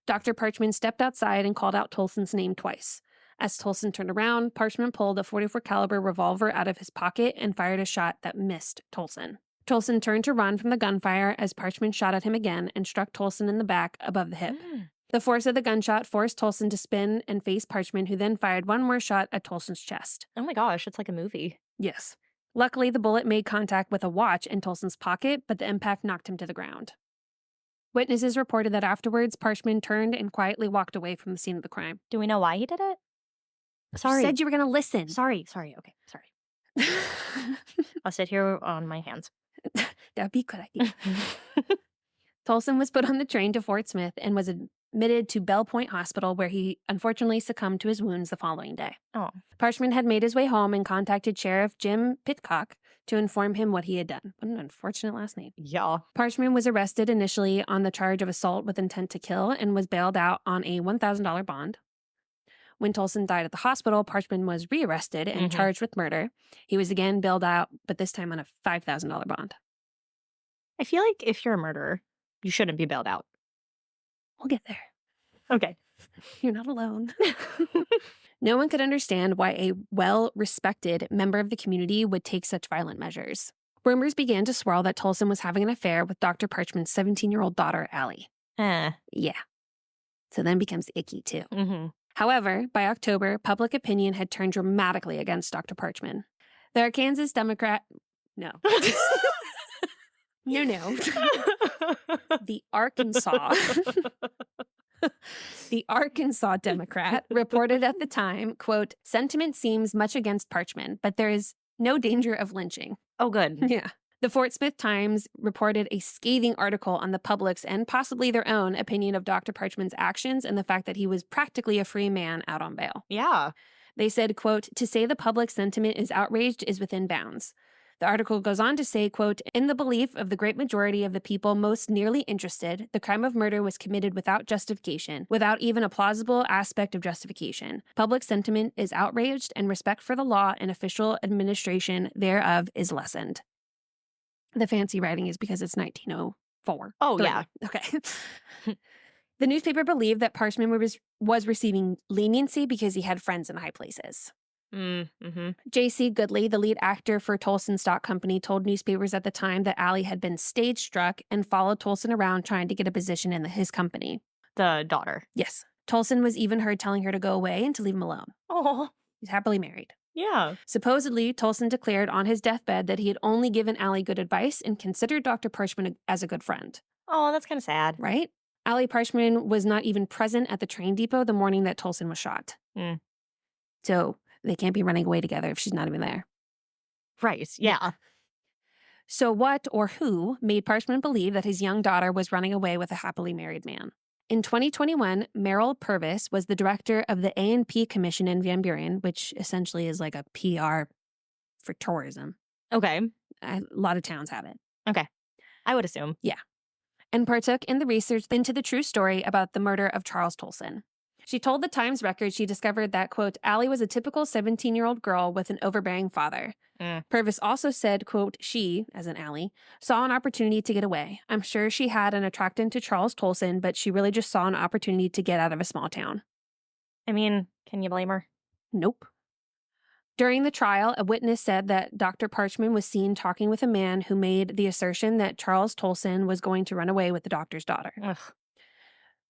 Speaker 1: Dr. Parchman stepped outside and called out Tolson's name twice. As Tolson turned around, Parchman pulled a .44 caliber revolver out of his pocket and fired a shot that missed Tolson. Tolson turned to run from the gunfire as Parchman shot at him again and struck Tolson in the back above the hip. The force of the gunshot forced Tolson to spin and face Parchman, who then fired one more shot at Tolson's chest.
Speaker 2: Oh my gosh, it's like a movie.
Speaker 1: Yes. Luckily, the bullet made contact with a watch in Tolson's pocket, but the impact knocked him to the ground. Witnesses reported that afterwards, Parchman turned and quietly walked away from the scene of the crime.
Speaker 2: Do we know why he did it?
Speaker 1: Sorry. You said you were going to listen.
Speaker 2: Sorry. Okay, sorry. I'll sit here on my hands.
Speaker 1: That'd be a good idea. Tolson was put on the train to Fort Smith and was admitted to Bell Point Hospital, where he unfortunately succumbed to his wounds the following day.
Speaker 2: Oh.
Speaker 1: Parchman had made his way home and contacted Sheriff Jim Pitcock to inform him what he had done. What an unfortunate last name.
Speaker 2: Yeah.
Speaker 1: Parchman was arrested initially on the charge of assault with intent to kill and was bailed out on a $1,000 bond. When Tolson died at the hospital, Parchman was rearrested and charged with murder. He was again bailed out, but this time on a $5,000 bond.
Speaker 2: I feel like if you're a murderer, you shouldn't be bailed out.
Speaker 1: We'll get there.
Speaker 2: Okay.
Speaker 1: You're not alone. No one could understand why a well-respected member of the community would take such violent measures. Rumors began to swirl that Tolson was having an affair with Dr. Parchman's 17-year-old daughter, Allie. Yeah. So then becomes icky, too. However, by October, public opinion had turned dramatically against Dr. Parchman. The Arkansas Democrat... No. No. The Arkansas. The Arkansas Democrat reported at the time, quote, sentiment seems much against Parchman, but there is no danger of lynching.
Speaker 2: Oh, good.
Speaker 1: Yeah. The Fort Smith Times reported a scathing article on the public's and possibly their own opinion of Dr. Parchman's actions and the fact that he was practically a free man out on bail.
Speaker 2: Yeah.
Speaker 1: They said, quote, to say the public sentiment is outraged is within bounds. The article goes on to say, quote, in the belief of the great majority of the people most nearly interested, the crime of murder was committed without justification, without even a plausible aspect of justification. Public sentiment is outraged, and respect for the law and official administration thereof is lessened. The fancy writing is because it's 1904.
Speaker 2: Oh,
Speaker 1: 3.
Speaker 2: yeah.
Speaker 1: Okay. The newspaper believed that Parchman was receiving leniency because he had friends in high places.
Speaker 2: Mm-hmm.
Speaker 1: J.C. Goodley, the lead actor for Tolson Stock Company, told newspapers at the time that Allie had been stage struck and followed Tolson around trying to get a position in his company.
Speaker 2: The daughter.
Speaker 1: Yes. Tolson was even heard telling her to go away and to leave him alone.
Speaker 2: Oh.
Speaker 1: He's happily married.
Speaker 2: Yeah.
Speaker 1: Supposedly, Tolson declared on his deathbed that he had only given Allie good advice and considered Dr. Parchman as a good friend.
Speaker 2: Oh, that's kind of sad.
Speaker 1: Right? Allie Parchman was not even present at the train depot the morning that Tolson was shot.
Speaker 2: Mm.
Speaker 1: So they can't be running away together if she's not even there.
Speaker 2: Right. Yeah.
Speaker 1: So what or who made Parchman believe that his young daughter was running away with a happily married man? In 2021, Merrill Purvis was the director of the A&P Commission in Van Buren, which essentially is like a PR for tourism.
Speaker 2: Okay.
Speaker 1: A lot of towns have it.
Speaker 2: Okay. I would assume.
Speaker 1: Yeah. And partook in the research into the true story about the murder of Charles Tolson. She told the Times Record she discovered that, quote, Allie was a typical 17-year-old girl with an overbearing father. Purvis also said, quote, she, as in Allie, saw an opportunity to get away. I'm sure she had an attraction to Charles Tolson, but she really just saw an opportunity to get out of a small town.
Speaker 2: I mean, can you blame her?
Speaker 1: Nope. During the trial, a witness said that Dr. Parchman was seen talking with a man who made the assertion that Charles Tolson was going to run away with the doctor's daughter.
Speaker 2: Ugh.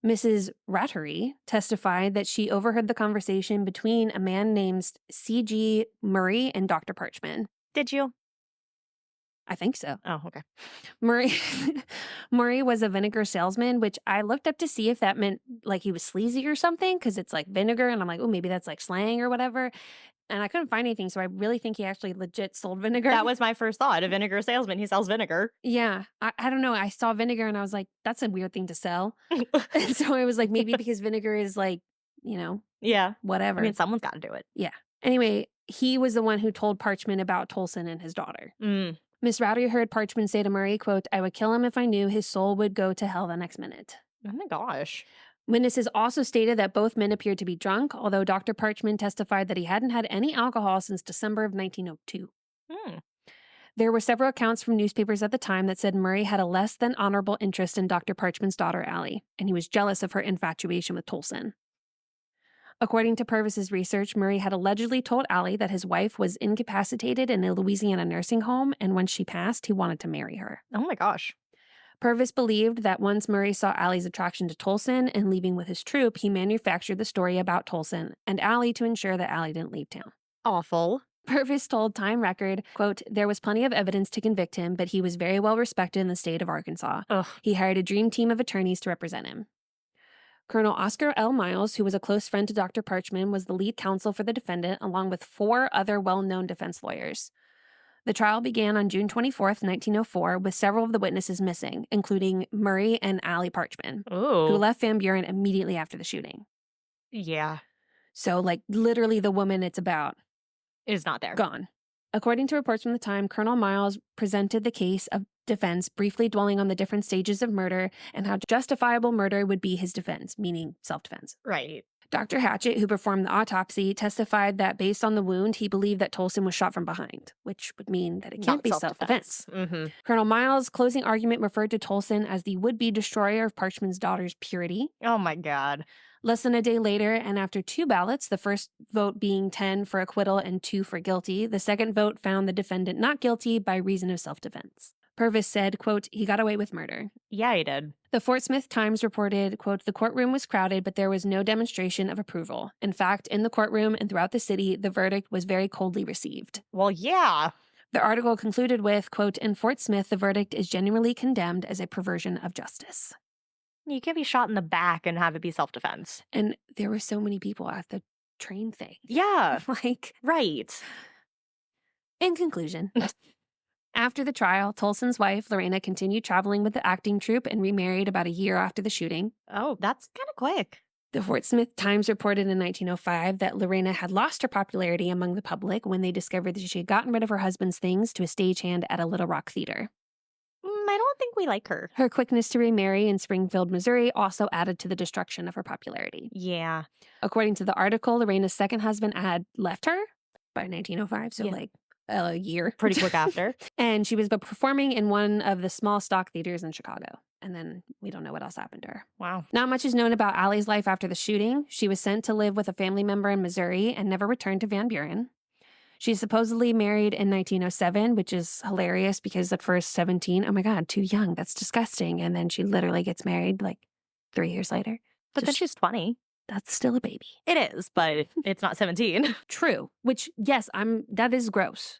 Speaker 1: Mrs. Rattery testified that she overheard the conversation between a man named C.G. Murray and Dr. Parchman.
Speaker 2: Did you?
Speaker 1: I think so.
Speaker 2: Oh, okay.
Speaker 1: Murray was a vinegar salesman, which I looked up to see if that meant like he was sleazy or something, because it's like vinegar, and I'm like, oh, maybe that's like slang or whatever. And I couldn't find anything, so I really think he actually legit sold vinegar.
Speaker 2: That was my first thought. A vinegar salesman. He sells vinegar.
Speaker 1: Yeah. I don't know. I saw vinegar and I was like, that's a weird thing to sell. And so I was like, maybe because vinegar is like, you know,
Speaker 2: yeah,
Speaker 1: whatever.
Speaker 2: I mean, someone's got to do it.
Speaker 1: Yeah. Anyway, he was the one who told Parchman about Tolson and his daughter. Miss Rowdy heard Parchman say to Murray, quote, I would kill him if I knew his soul would go to hell the next minute.
Speaker 2: Oh my gosh.
Speaker 1: Witnesses also stated that both men appeared to be drunk, although Dr. Parchman testified that he hadn't had any alcohol since December of 1902. There were several accounts from newspapers at the time that said Murray had a less than honorable interest in Dr. Parchman's daughter, Allie, and he was jealous of her infatuation with Tolson. According to Purvis's research, Murray had allegedly told Allie that his wife was incapacitated in a Louisiana nursing home, and when she passed, he wanted to marry her.
Speaker 2: Oh my gosh.
Speaker 1: Purvis believed that once Murray saw Allie's attraction to Tolson and leaving with his troop, he manufactured the story about Tolson and Allie to ensure that Allie didn't leave town.
Speaker 2: Awful.
Speaker 1: Purvis told Time Record, quote, there was plenty of evidence to convict him, but he was very well respected in the state of Arkansas.
Speaker 2: Ugh.
Speaker 1: He hired a dream team of attorneys to represent him. Colonel Oscar L. Miles, who was a close friend to Dr. Parchman, was the lead counsel for the defendant, along with 4 other well-known defense lawyers. The trial began on June 24th, 1904, with several of the witnesses missing, including Murray and Allie Parchman, who left Van Buren immediately after the shooting.
Speaker 2: Yeah.
Speaker 1: So, like, literally the woman it's about
Speaker 2: is not there.
Speaker 1: Gone. According to reports from the time, Colonel Miles presented the case of defense, briefly dwelling on the different stages of murder and how justifiable murder would be his defense, meaning self-defense.
Speaker 2: Right.
Speaker 1: Dr. Hatchett, who performed the autopsy, testified that based on the wound, he believed that Tolson was shot from behind, which would mean that it can't be self-defense. Colonel Miles' closing argument referred to Tolson as the would-be destroyer of Parchman's daughter's purity.
Speaker 2: Oh my God.
Speaker 1: Less than a day later, and after 2 ballots, the first vote being 10 for acquittal and 2 for guilty, the second vote found the defendant not guilty by reason of self-defense. Purvis said, quote, he got away with murder.
Speaker 2: Yeah, he did.
Speaker 1: The Fort Smith Times reported, quote, the courtroom was crowded, but there was no demonstration of approval. In fact, in the courtroom and throughout the city, the verdict was very coldly received.
Speaker 2: Well, yeah.
Speaker 1: The article concluded with, quote, "In Fort Smith, the verdict is genuinely condemned as a perversion of justice."
Speaker 2: You can't be shot in the back and have it be self-defense.
Speaker 1: And there were so many people at the train thing.
Speaker 2: Yeah.
Speaker 1: Like,
Speaker 2: Right.
Speaker 1: in conclusion, after the trial, Tolson's wife, Lorena, continued traveling with the acting troupe and remarried about a year after the shooting.
Speaker 2: Oh, that's kind of quick.
Speaker 1: The Fort Smith Times reported in 1905 that Lorena had lost her popularity among the public when they discovered that she had gotten rid of her husband's things to a stagehand at a Little Rock theater.
Speaker 2: I don't think we like her.
Speaker 1: Her quickness to remarry in Springfield, Missouri also added to the destruction of her popularity.
Speaker 2: Yeah.
Speaker 1: According to the article, Lorena's second husband had left her by 1905, so
Speaker 2: Yeah.
Speaker 1: like a year.
Speaker 2: Pretty quick after.
Speaker 1: And she was performing in one of the small stock theaters in Chicago. And then we don't know what else happened to her.
Speaker 2: Wow.
Speaker 1: Not much is known about Allie's life after the shooting. She was sent to live with a family member in Missouri and never returned to Van Buren. She's supposedly married in 1907, which is hilarious because at first 17, oh my God, too young. That's disgusting. And then she literally gets married like 3 years later.
Speaker 2: But then she's 20.
Speaker 1: That's still a baby.
Speaker 2: It is, but it's not 17.
Speaker 1: True. Which, yes, that is gross.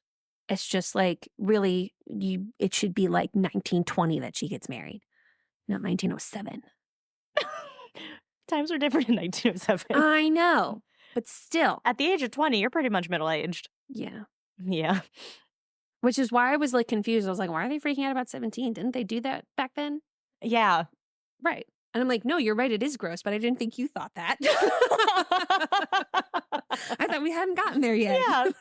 Speaker 1: It's just like, really, it should be like 1920 that she gets married, not 1907.
Speaker 2: Times were different in 1907.
Speaker 1: I know, but still.
Speaker 2: At the age of 20, you're pretty much middle-aged.
Speaker 1: Yeah.
Speaker 2: Yeah.
Speaker 1: Which is why I was like confused. I was like, why are they freaking out about 17? Didn't they do that back then?
Speaker 2: Yeah.
Speaker 1: Right. And I'm like, no, you're right. It is gross, but I didn't think you thought that. I thought we hadn't gotten there yet.
Speaker 2: Yeah.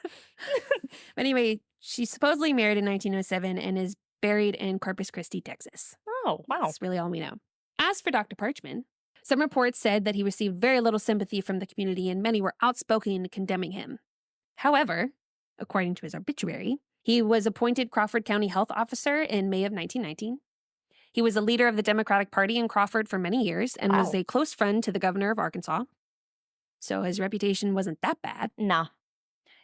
Speaker 1: But anyway, she's supposedly married in 1907 and is buried in Corpus Christi, Texas.
Speaker 2: Oh, wow.
Speaker 1: That's really all we know. As for Dr. Parchman, some reports said that he received very little sympathy from the community and many were outspoken in condemning him. However, according to his obituary, he was appointed Crawford County Health Officer in May of 1919. He was a leader of the Democratic Party in Crawford for many years and was a close friend to the governor of Arkansas. So his reputation wasn't that bad.
Speaker 2: Nah.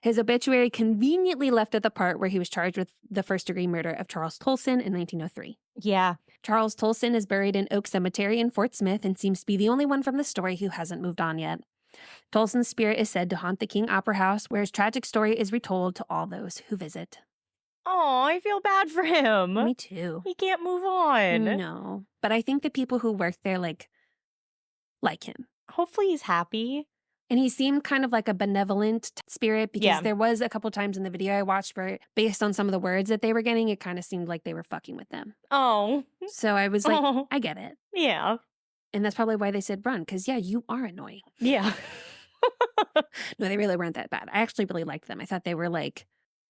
Speaker 1: His obituary conveniently left at the part where he was charged with the first-degree murder of Charles Tolson in 1903.
Speaker 2: Yeah.
Speaker 1: Charles Tolson is buried in Oak Cemetery in Fort Smith and seems to be the only one from the story who hasn't moved on yet. Tolson's spirit is said to haunt the King Opera House, where his tragic story is retold to all those who visit.
Speaker 2: Oh, I feel bad for him.
Speaker 1: Me too.
Speaker 2: He can't move on.
Speaker 1: No. But I think the people who work there like him.
Speaker 2: Hopefully he's happy.
Speaker 1: And he seemed kind of like a benevolent spirit because there was a couple times in the video I watched where, based on some of the words that they were getting, it kind of seemed like they were fucking with them.
Speaker 2: Oh.
Speaker 1: So I was like, I get it.
Speaker 2: Yeah.
Speaker 1: And that's probably why they said run, because, yeah, you are annoying.
Speaker 2: Yeah.
Speaker 1: No, they really weren't that bad. I actually really liked them. I thought they were like,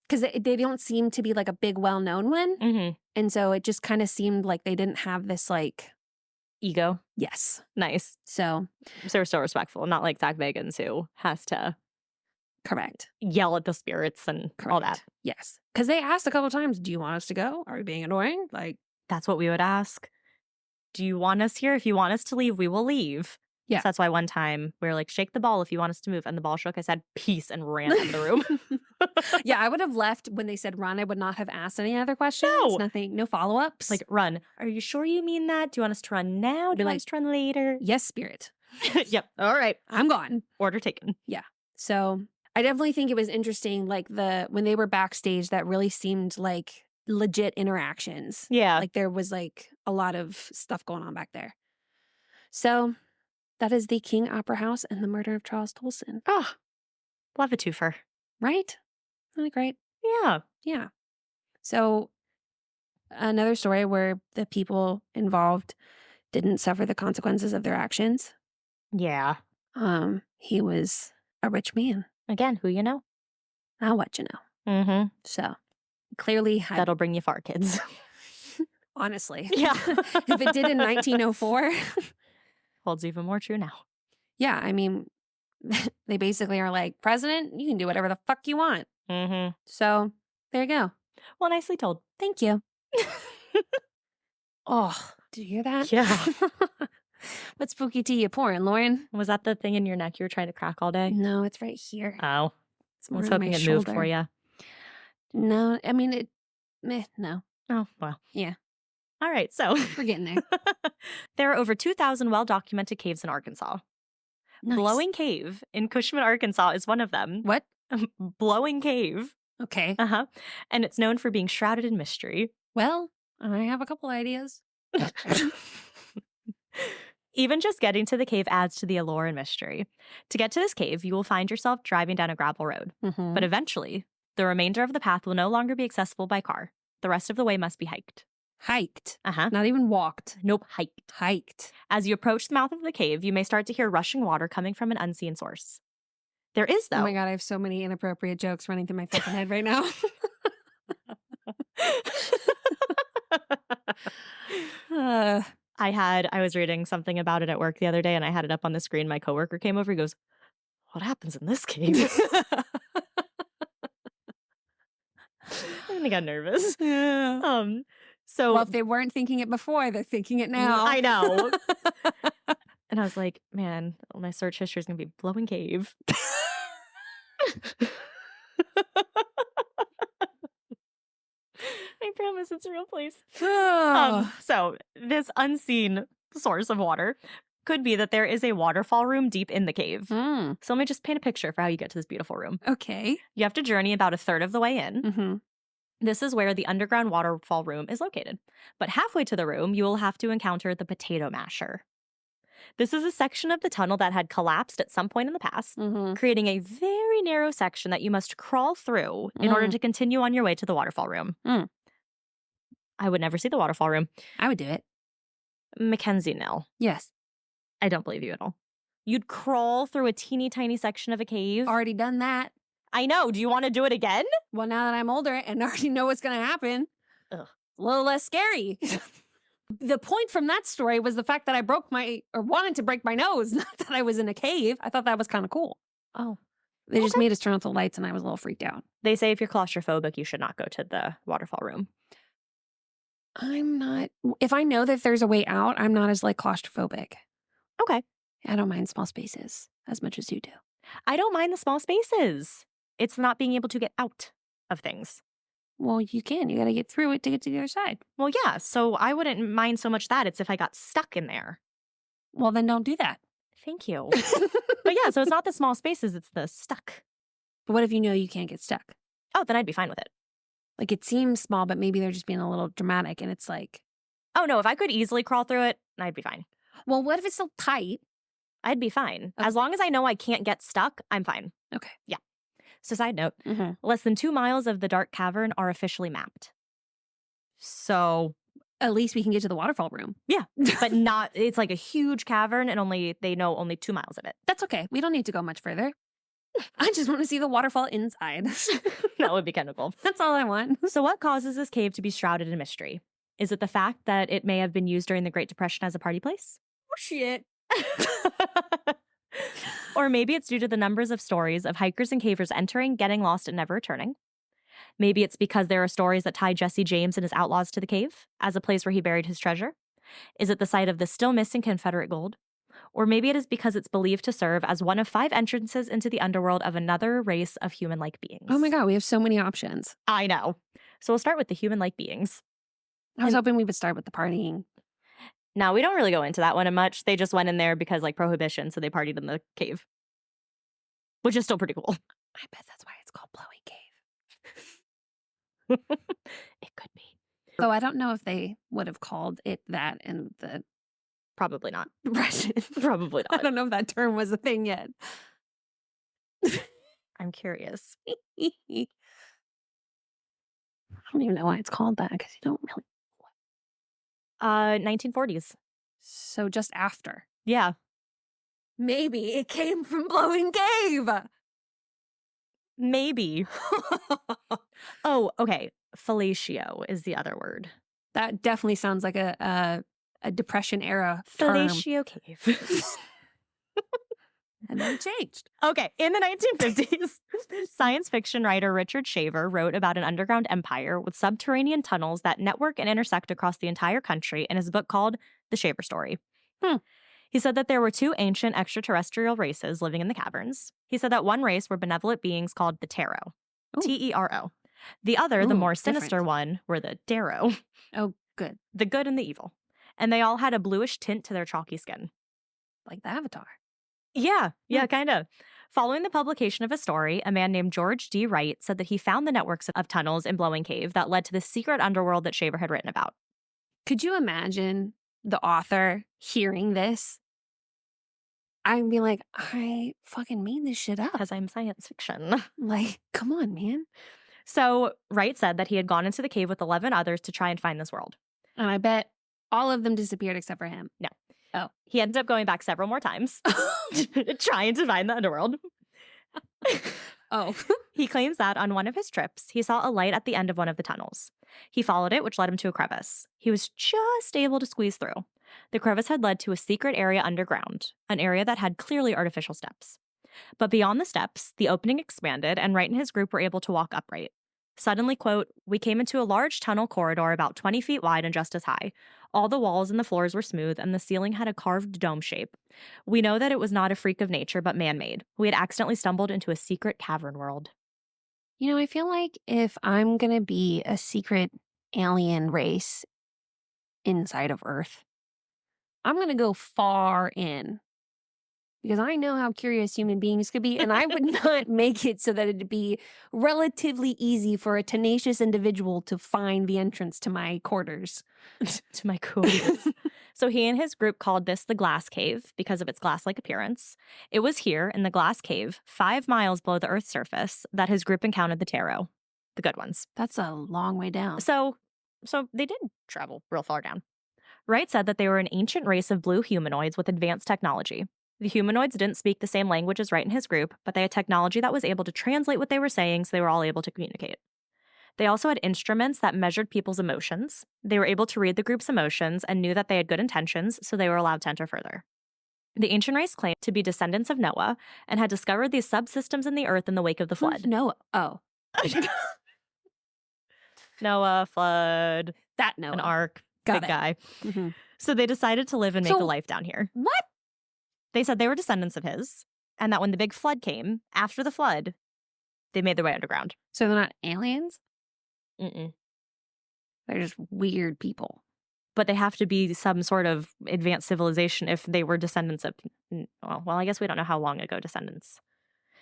Speaker 1: because they don't seem to be like a big, well-known one.
Speaker 2: Mm-hmm.
Speaker 1: And so it just kind of seemed like they didn't have this like...
Speaker 2: Ego.
Speaker 1: Yes.
Speaker 2: Nice.
Speaker 1: So
Speaker 2: they're still respectful, not like Zach Bagans who has to
Speaker 1: correct.
Speaker 2: Yell at the spirits and all that.
Speaker 1: Yes. Because they asked a couple times, do you want us to go? Are we being annoying? Like,
Speaker 2: that's what we would ask. Do you want us here? If you want us to leave, we will leave.
Speaker 1: Yeah.
Speaker 2: So that's why one time we were like, shake the ball if you want us to move. And the ball shook. I said, peace, and ran out of the room.
Speaker 1: Yeah, I would have left when they said run. I would not have asked any other questions.
Speaker 2: No.
Speaker 1: Nothing, no follow-ups.
Speaker 2: Like, run. Are you sure you mean that? Do you want us to run now? Do you want us to run later?
Speaker 1: Yes, spirit.
Speaker 2: Yep. All right.
Speaker 1: I'm gone.
Speaker 2: Order taken.
Speaker 1: Yeah. So I definitely think it was interesting, like when they were backstage, that really seemed like legit interactions.
Speaker 2: Yeah.
Speaker 1: Like there was like a lot of stuff going on back there. So that is the King Opera House and the murder of Charles Tolson.
Speaker 2: Oh, love a twofer.
Speaker 1: Right? Isn't that great?
Speaker 2: Yeah.
Speaker 1: Yeah. So another story where the people involved didn't suffer the consequences of their actions.
Speaker 2: Yeah.
Speaker 1: He was a rich man.
Speaker 2: Again, who you know?
Speaker 1: I'll let you know.
Speaker 2: Mm-hmm.
Speaker 1: So clearly had...
Speaker 2: That'll bring you far, kids.
Speaker 1: Honestly.
Speaker 2: Yeah.
Speaker 1: If it did in 1904...
Speaker 2: Holds even more true now.
Speaker 1: Yeah, I mean, they basically are like, President, you can do whatever the fuck you want.
Speaker 2: Mm-hmm.
Speaker 1: So there you go.
Speaker 2: Well, nicely told.
Speaker 1: Thank you. Oh, did you hear that?
Speaker 2: Yeah.
Speaker 1: What spooky tea you pouring, Lauren?
Speaker 2: Was that the thing in your neck you were trying to crack all day?
Speaker 1: No, it's right here.
Speaker 2: Oh.
Speaker 1: It's
Speaker 2: I
Speaker 1: more
Speaker 2: was
Speaker 1: on
Speaker 2: hoping
Speaker 1: my
Speaker 2: it moved
Speaker 1: shoulder.
Speaker 2: for you.
Speaker 1: No, I mean, no.
Speaker 2: Oh, well.
Speaker 1: Yeah.
Speaker 2: All right, so.
Speaker 1: We're getting there.
Speaker 2: There are over 2,000 well-documented caves in Arkansas.
Speaker 1: Nice.
Speaker 2: Blowing Cave in Cushman, Arkansas is one of them.
Speaker 1: What?
Speaker 2: Blowing Cave.
Speaker 1: Okay.
Speaker 2: Uh-huh. And it's known for being shrouded in mystery.
Speaker 1: Well, I have a couple ideas.
Speaker 2: Even just getting to the cave adds to the allure and mystery. To get to this cave, you will find yourself driving down a gravel road.
Speaker 1: Mhm.
Speaker 2: But eventually, the remainder of the path will no longer be accessible by car. The rest of the way must be hiked.
Speaker 1: Hiked.
Speaker 2: Uh-huh.
Speaker 1: Not even walked.
Speaker 2: Nope, hiked.
Speaker 1: Hiked.
Speaker 2: As you approach the mouth of the cave, you may start to hear rushing water coming from an unseen source. There is, though.
Speaker 1: Oh my God, I have so many inappropriate jokes running through my fucking head right now.
Speaker 2: I was reading something about it at work the other day and I had it up on the screen. My coworker came over, he goes, "What happens in this cave?" And I got nervous.
Speaker 1: Yeah.
Speaker 2: So
Speaker 1: Well, if they weren't thinking it before, they're thinking it now.
Speaker 2: I know. And I was like, man, my search history is gonna be blowing cave. I promise it's a real place. So this unseen source of water could be that there is a waterfall room deep in the cave.
Speaker 1: Mm.
Speaker 2: So let me just paint a picture for how you get to this beautiful room.
Speaker 1: Okay.
Speaker 2: You have to journey about a third of the way in.
Speaker 1: Mm-hmm.
Speaker 2: This is where the underground waterfall room is located. But halfway to the room, you will have to encounter the potato masher. This is a section of the tunnel that had collapsed at some point in the past,
Speaker 1: Mm-hmm.
Speaker 2: creating a very narrow section that you must crawl through in order to continue on your way to the waterfall room.
Speaker 1: Mm.
Speaker 2: I would never see the waterfall room.
Speaker 1: I would do it.
Speaker 2: Mackenzie, no.
Speaker 1: Yes.
Speaker 2: I don't believe you at all. You'd crawl through a teeny tiny section of a cave.
Speaker 1: Already done that.
Speaker 2: I know. Do you want to do it again?
Speaker 1: Well, now that I'm older and already know what's going to happen,
Speaker 2: Ugh.
Speaker 1: a little less scary. The point from that story was the fact that I wanted to break my nose, not that I was in a cave. I thought that was kind of cool.
Speaker 2: Oh.
Speaker 1: They just made us turn off the lights and I was a little freaked out.
Speaker 2: They say if you're claustrophobic, you should not go to the waterfall room.
Speaker 1: I'm not. If I know that there's a way out, I'm not as claustrophobic.
Speaker 2: Okay.
Speaker 1: I don't mind small spaces as much as you do.
Speaker 2: I don't mind the small spaces. It's not being able to get out of things.
Speaker 1: Well, you can. You got to get through it to get to the other side.
Speaker 2: Well, yeah. So I wouldn't mind so much that. It's if I got stuck in there.
Speaker 1: Well, then don't do that.
Speaker 2: Thank you. But yeah, so it's not the small spaces, it's the stuck.
Speaker 1: But what if you know you can't get stuck?
Speaker 2: Oh, then I'd be fine with it.
Speaker 1: It seems small, but maybe they're just being a little dramatic and it's
Speaker 2: oh no, if I could easily crawl through it, I'd be fine.
Speaker 1: Well, what if it's so tight?
Speaker 2: I'd be fine.
Speaker 1: Okay.
Speaker 2: As long as I know I can't get stuck, I'm fine.
Speaker 1: Okay.
Speaker 2: Yeah. So side note,
Speaker 1: Mm-hmm.
Speaker 2: less than 2 miles of the dark cavern are officially mapped. So
Speaker 1: At least we can get to the waterfall room.
Speaker 2: yeah, but not, it's like a huge cavern and they know only 2 miles of it.
Speaker 1: That's okay. We don't need to go much further. I just want to see the waterfall inside.
Speaker 2: That would be kind of cool.
Speaker 1: That's all I want.
Speaker 2: So what causes this cave to be shrouded in mystery? Is it the fact that it may have been used during the Great Depression as a party place?
Speaker 1: Oh, shit.
Speaker 2: Or maybe it's due to the numbers of stories of hikers and cavers entering, getting lost, and never returning. Maybe it's because there are stories that tie Jesse James and his outlaws to the cave as a place where he buried his treasure. Is it the site of the still missing Confederate gold? Or maybe it is because it's believed to serve as one of 5 entrances into the underworld of another race of human-like beings.
Speaker 1: Oh my God, we have so many options.
Speaker 2: I know. So we'll start with the human-like beings.
Speaker 1: I was hoping we would start with the partying.
Speaker 2: Now, we don't really go into that one much. They just went in there because, prohibition, so they partied in the cave. Which is still pretty cool.
Speaker 1: I bet that's why it's called Blowing Cave.
Speaker 2: It could be.
Speaker 1: Though I don't know if they would have called it that in the
Speaker 2: Probably not.
Speaker 1: Russian.
Speaker 2: Probably
Speaker 1: I
Speaker 2: not.
Speaker 1: don't know if that term was a thing yet.
Speaker 2: I'm curious.
Speaker 1: I don't even know why it's called that because you don't really.
Speaker 2: 1940s.
Speaker 1: So just after.
Speaker 2: Yeah.
Speaker 1: Maybe it came from Blowing Cave.
Speaker 2: Maybe. Oh, okay. Fellatio is the other word.
Speaker 1: That definitely sounds like a Depression era term.
Speaker 2: Fellatio cave.
Speaker 1: And then it changed.
Speaker 2: Okay, in the 1950s, science fiction writer Richard Shaver wrote about an underground empire with subterranean tunnels that network and intersect across the entire country in his book called The Shaver Story. He said that there were 2 ancient extraterrestrial races living in the caverns. He said that one race were benevolent beings called the Tero, T-E-R-O. The other, the more sinister
Speaker 1: different.
Speaker 2: one, were the Darrow,
Speaker 1: Oh, good.
Speaker 2: the good and the evil. And they all had a bluish tint to their chalky skin.
Speaker 1: Like the Avatar.
Speaker 2: Yeah, kind of. Following the publication of a story, a man named George D. Wright said that he found the networks of tunnels in Blowing Cave that led to the secret underworld that Shaver had written about.
Speaker 1: Could you imagine the author hearing this? I'd be like, I fucking made this shit up.
Speaker 2: Because I'm science fiction.
Speaker 1: Like, come on, man.
Speaker 2: So Wright said that he had gone into the cave with 11 others to try and find this world.
Speaker 1: And I bet all of them disappeared except for him.
Speaker 2: No.
Speaker 1: Oh.
Speaker 2: He ended up going back several more times trying to find the underworld.
Speaker 1: Oh.
Speaker 2: He claims that on one of his trips, he saw a light at the end of one of the tunnels. He followed it, which led him to a crevice. He was just able to squeeze through. The crevice had led to a secret area underground, an area that had clearly artificial steps. But beyond the steps, the opening expanded, and Wright and his group were able to walk upright. Suddenly, quote, "We came into a large tunnel corridor about 20 feet wide and just as high. All the walls and the floors were smooth, and the ceiling had a carved dome shape. We know that it was not a freak of nature, but man-made. We had accidentally stumbled into a secret cavern world."
Speaker 1: You know, I feel like if I'm going to be a secret alien race inside of Earth, I'm going to go far in. Because I know how curious human beings could be, and I would not make it so that it'd be relatively easy for a tenacious individual to find the entrance to my quarters.
Speaker 2: To my quarters. So he and his group called this the Glass Cave because of its glass-like appearance. It was here, in the Glass Cave, 5 miles below the Earth's surface, that his group encountered the Tarot. The good ones.
Speaker 1: That's a long way down.
Speaker 2: So they did travel real far down. Wright said that they were an ancient race of blue humanoids with advanced technology. The humanoids didn't speak the same language as Wright and his group, but they had technology that was able to translate what they were saying, so they were all able to communicate. They also had instruments that measured people's emotions. They were able to read the group's emotions and knew that they had good intentions, so they were allowed to enter further. The ancient race claimed to be descendants of Noah and had discovered these subsystems in the earth in the wake of the flood.
Speaker 1: Noah. Oh.
Speaker 2: Noah, flood,
Speaker 1: That Noah.
Speaker 2: an ark,
Speaker 1: Got
Speaker 2: big
Speaker 1: it.
Speaker 2: guy.
Speaker 1: Mm-hmm.
Speaker 2: So they decided to live and make a life down here.
Speaker 1: What?
Speaker 2: They said they were descendants of his, and that when the big flood came, after the flood, they made their way underground.
Speaker 1: So they're not aliens?
Speaker 2: Mm-mm.
Speaker 1: They're just weird people.
Speaker 2: But they have to be some sort of advanced civilization if they were descendants of, well, I guess we don't know how long ago descendants.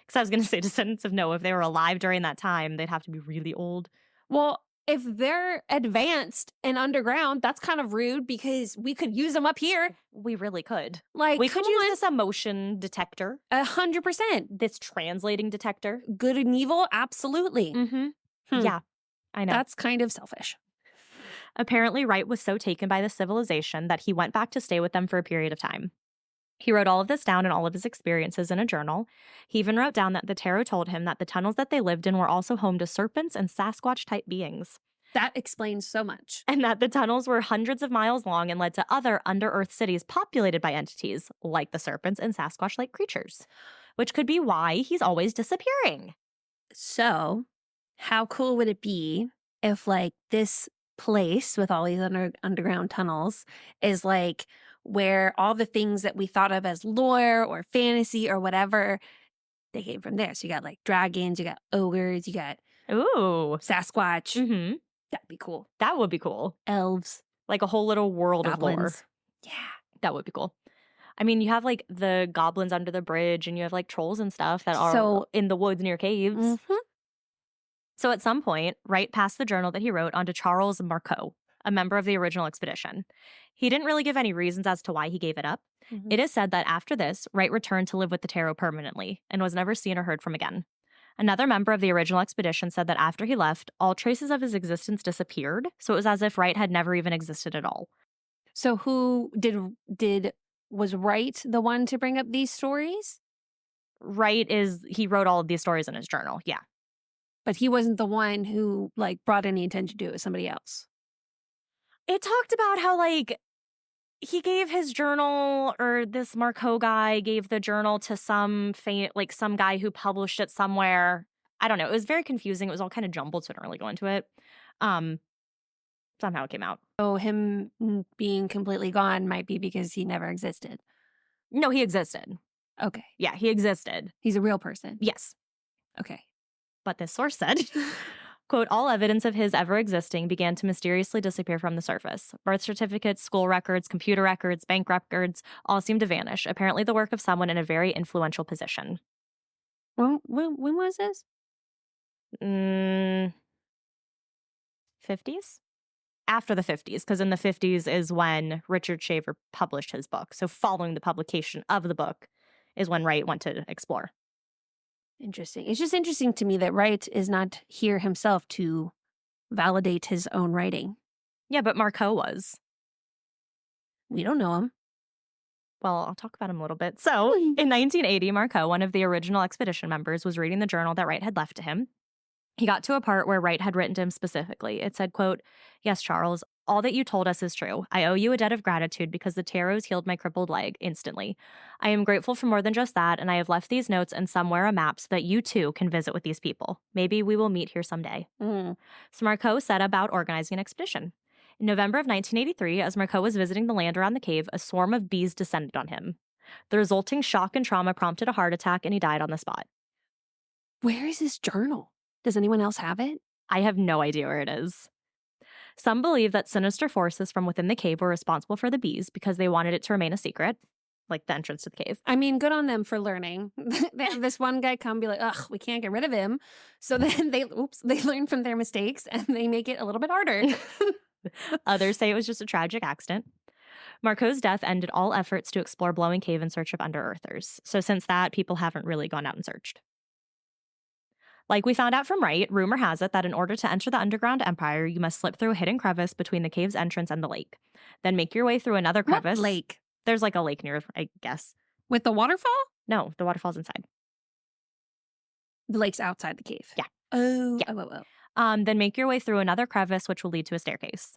Speaker 2: Because I was going to say descendants of Noah. If they were alive during that time, they'd have to be really old.
Speaker 1: Well, if they're advanced and underground, that's kind of rude because we could use them up here.
Speaker 2: We really could.
Speaker 1: Like,
Speaker 2: we could use this emotion detector.
Speaker 1: 100%.
Speaker 2: This translating detector.
Speaker 1: Good and evil? Absolutely.
Speaker 2: Mm-hmm. Yeah, I know.
Speaker 1: That's kind of selfish.
Speaker 2: Apparently, Wright was so taken by the civilization that he went back to stay with them for a period of time. He wrote all of this down and all of his experiences in a journal. He even wrote down that the tarot told him that the tunnels that they lived in were also home to serpents and Sasquatch-type beings.
Speaker 1: That explains so much.
Speaker 2: And that the tunnels were hundreds of miles long and led to other under-earth cities populated by entities like the serpents and Sasquatch-like creatures, which could be why he's always disappearing.
Speaker 1: So, how cool would it be if, like, this place with all these underground tunnels is, like, where all the things that we thought of as lore or fantasy or whatever, they came from there. So you got, like, dragons, you got ogres, you got Sasquatch.
Speaker 2: Mm-hmm.
Speaker 1: That'd be cool.
Speaker 2: That would be cool.
Speaker 1: Elves.
Speaker 2: Like a whole little world
Speaker 1: goblins.
Speaker 2: of lore. Yeah, that would be cool. I mean, you have, like, the goblins under the bridge, and you have, like, trolls and stuff that are in the woods near caves.
Speaker 1: Mm-hmm.
Speaker 2: So at some point, Wright passed the journal that he wrote on to Charles Marceau, a member of the original expedition. He didn't really give any reasons as to why he gave it up.
Speaker 1: Mm-hmm.
Speaker 2: It is said that after this, Wright returned to live with the tarot permanently and was never seen or heard from again. Another member of the original expedition said that after he left, all traces of his existence disappeared, so it was as if Wright had never even existed at all.
Speaker 1: So who was Wright the one to bring up these stories?
Speaker 2: He wrote all of these stories in his journal, yeah.
Speaker 1: But he wasn't the one who, like, brought any attention to it. It was somebody else.
Speaker 2: It talked about how, like, he gave his journal, or this Marceau guy gave the journal to some guy who published it somewhere. I don't know. It was very confusing. It was all kind of jumbled, so I don't really go into it. Somehow it came out.
Speaker 1: So him being completely gone might be because he never existed.
Speaker 2: No, he existed.
Speaker 1: Okay.
Speaker 2: Yeah, he existed.
Speaker 1: He's a real person.
Speaker 2: Yes.
Speaker 1: Okay.
Speaker 2: But this source said, quote, all evidence of his ever existing began to mysteriously disappear from the surface. Birth certificates, school records, computer records, bank records all seemed to vanish, apparently the work of someone in a very influential position.
Speaker 1: When was this?
Speaker 2: Mm, 50s? After the 50s, because in the 50s is when Richard Shaver published his book. So following the publication of the book is when Wright went to explore.
Speaker 1: Interesting. It's just interesting to me that Wright is not here himself to validate his own writing.
Speaker 2: Yeah, but Marco was.
Speaker 1: We don't know him.
Speaker 2: Well, I'll talk about him a little bit. So, in 1980, Marco, one of the original expedition members, was reading the journal that Wright had left to him. He got to a part where Wright had written to him specifically. It said, quote, "Yes, Charles, all that you told us is true. I owe you a debt of gratitude because the taros healed my crippled leg instantly. I am grateful for more than just that, and I have left these notes and somewhere a map so that you too can visit with these people. Maybe we will meet here someday." So Marco set about organizing an expedition. In November of 1983, as Marco was visiting the land around the cave, a swarm of bees descended on him. The resulting shock and trauma prompted a heart attack, and he died on the spot.
Speaker 1: Where is this journal? Does anyone else have it?
Speaker 2: I have no idea where it is. Some believe that sinister forces from within the cave were responsible for the bees because they wanted it to remain a secret, like the entrance to the cave.
Speaker 1: I mean, good on them for learning. They have this one guy come be like, ugh, we can't get rid of him. So then they learn from their mistakes and they make it a little bit harder.
Speaker 2: Others say it was just a tragic accident. Marco's death ended all efforts to explore Blowing Cave in search of under-earthers. So since that, people haven't really gone out and searched. Like we found out from Wright, rumor has it that in order to enter the underground empire, you must slip through a hidden crevice between the cave's entrance and the lake. Then make your way through another crevice.
Speaker 1: What lake?
Speaker 2: There's like a lake near, I guess.
Speaker 1: With the waterfall?
Speaker 2: No, the waterfall's inside.
Speaker 1: The lake's outside the cave.
Speaker 2: Yeah.
Speaker 1: Oh.
Speaker 2: Yeah.
Speaker 1: Oh.
Speaker 2: Then make your way through another crevice, which will lead to a staircase.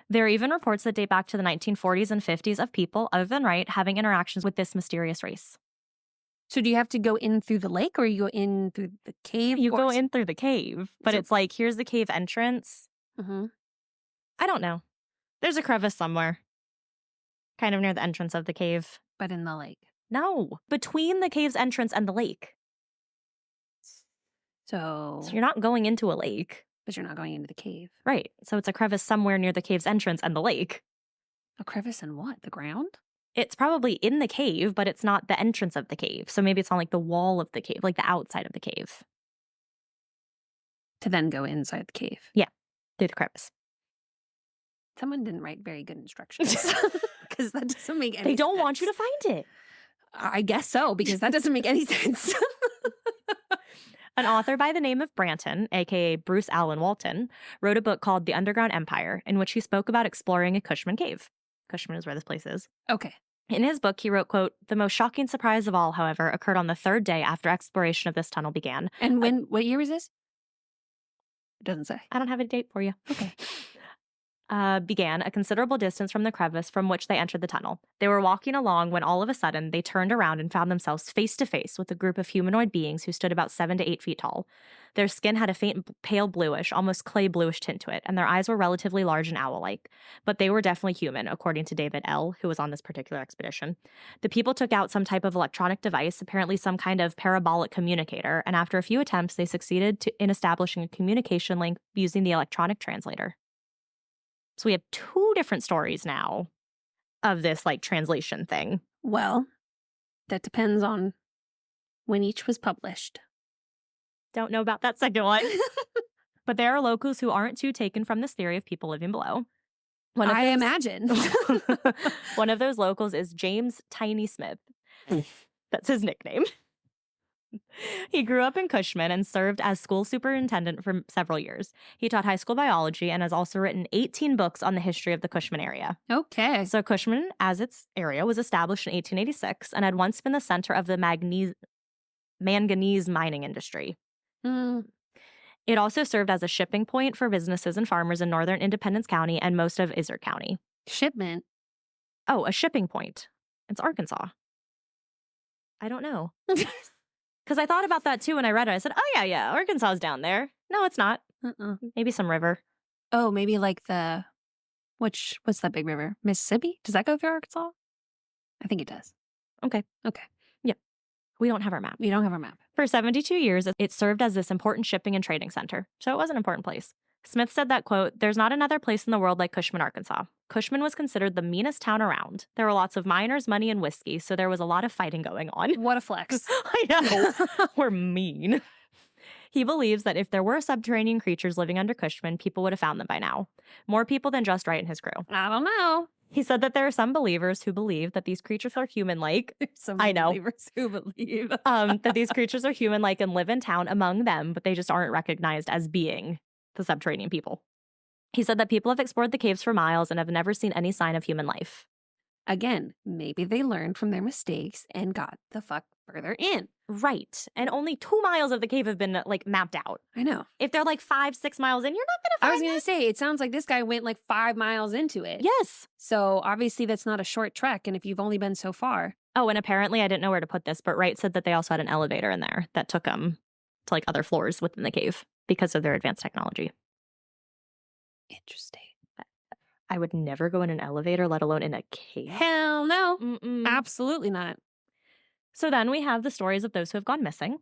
Speaker 2: There are even reports that date back to the 1940s and 50s of people, other than Wright, having interactions with this mysterious race.
Speaker 1: So do you have to go in through the lake or you go in through the cave?
Speaker 2: You go in through the cave, but it's like, here's the cave entrance.
Speaker 1: Mm-hmm.
Speaker 2: I don't know. There's a crevice somewhere, kind of near the entrance of the cave.
Speaker 1: But in the lake?
Speaker 2: No, between the cave's entrance and the lake.
Speaker 1: So
Speaker 2: you're not going into a lake.
Speaker 1: But you're not going into the cave.
Speaker 2: Right. So it's a crevice somewhere near the cave's entrance and the lake.
Speaker 1: A crevice in what? The ground?
Speaker 2: It's probably in the cave, but it's not the entrance of the cave. So maybe it's on like the wall of the cave, like the outside of the cave.
Speaker 1: To then go inside the cave.
Speaker 2: Yeah, through the crevice.
Speaker 1: Someone didn't write very good instructions. Because that doesn't make any sense.
Speaker 2: They don't want you to find it.
Speaker 1: I guess so, because that doesn't make any sense.
Speaker 2: An author by the name of Branton, aka Bruce Allen Walton, wrote a book called The Underground Empire, in which he spoke about exploring a Cushman cave. Cushman is where this place is.
Speaker 1: Okay.
Speaker 2: In his book, he wrote, quote, "The most shocking surprise of all, however, occurred on the third day after exploration of this tunnel began."
Speaker 1: And what year was this? It doesn't say.
Speaker 2: I don't have a date for you.
Speaker 1: Okay.
Speaker 2: Began a considerable distance from the crevice from which they entered the tunnel. They were walking along when all of a sudden they turned around and found themselves face to face with a group of humanoid beings who stood about 7 to 8 feet tall. Their skin had a faint pale bluish, almost clay bluish tint to it, and their eyes were relatively large and owl-like. But they were definitely human, according to David L., who was on this particular expedition. The people took out some type of electronic device, apparently some kind of parabolic communicator, and after a few attempts, they succeeded in establishing a communication link using the electronic translator. So we have 2 different stories now of this like translation thing.
Speaker 1: Well, that depends on when each was published.
Speaker 2: Don't know about that second one. But there are locals who aren't too taken from this theory of people living below.
Speaker 1: I imagine.
Speaker 2: One of those locals is James Tiny Smith. That's his nickname. He grew up in Cushman and served as school superintendent for several years. He taught high school biology and has also written 18 books on the history of the Cushman area.
Speaker 1: Okay.
Speaker 2: So Cushman, as its area, was established in 1886 and had once been the center of the manganese mining industry. It also served as a shipping point for businesses and farmers in northern Independence County and most of Izard County.
Speaker 1: Shipment?
Speaker 2: Oh, a shipping point. It's Arkansas. I don't know. Because I thought about that too when I read it. I said, oh, yeah, Arkansas is down there. No, it's not. Maybe some river.
Speaker 1: Oh, maybe like what's that big river? Mississippi? Does that go through Arkansas? I think it does.
Speaker 2: Okay. Yeah. We don't have our map.
Speaker 1: We don't have our map.
Speaker 2: For 72 years, it served as this important shipping and trading center. So it was an important place. Smith said that, quote, there's not another place in the world like Cushman, Arkansas. Cushman was considered the meanest town around. There were lots of miners, money, and whiskey, so there was a lot of fighting going on.
Speaker 1: What a flex.
Speaker 2: I know. We're mean. He believes that if there were subterranean creatures living under Cushman, people would have found them by now. More people than just Wright and his crew.
Speaker 1: I don't know.
Speaker 2: He said that there are some believers who believe that these creatures are human-like. I know.
Speaker 1: Believers who believe.
Speaker 2: That these creatures are human-like and live in town among them, but they just aren't recognized as being the subterranean people. He said that people have explored the caves for miles and have never seen any sign of human life.
Speaker 1: Again, maybe they learned from their mistakes and got the fuck further in.
Speaker 2: Right. And only 2 miles of the cave have been, like, mapped out.
Speaker 1: I know.
Speaker 2: If they're, like, 5-6 miles in, you're not going to find
Speaker 1: I was going to say, it sounds like this guy went like 5 miles into it.
Speaker 2: Yes.
Speaker 1: So obviously that's not a short trek. And if you've only been so far.
Speaker 2: Oh, and apparently I didn't know where to put this, but Wright said that they also had an elevator in there that took them to, like, other floors within the cave because of their advanced technology.
Speaker 1: Interesting.
Speaker 2: I would never go in an elevator, let alone in a cave.
Speaker 1: Hell no.
Speaker 2: Mm-mm.
Speaker 1: Absolutely not.
Speaker 2: So then we have the stories of those who have gone missing.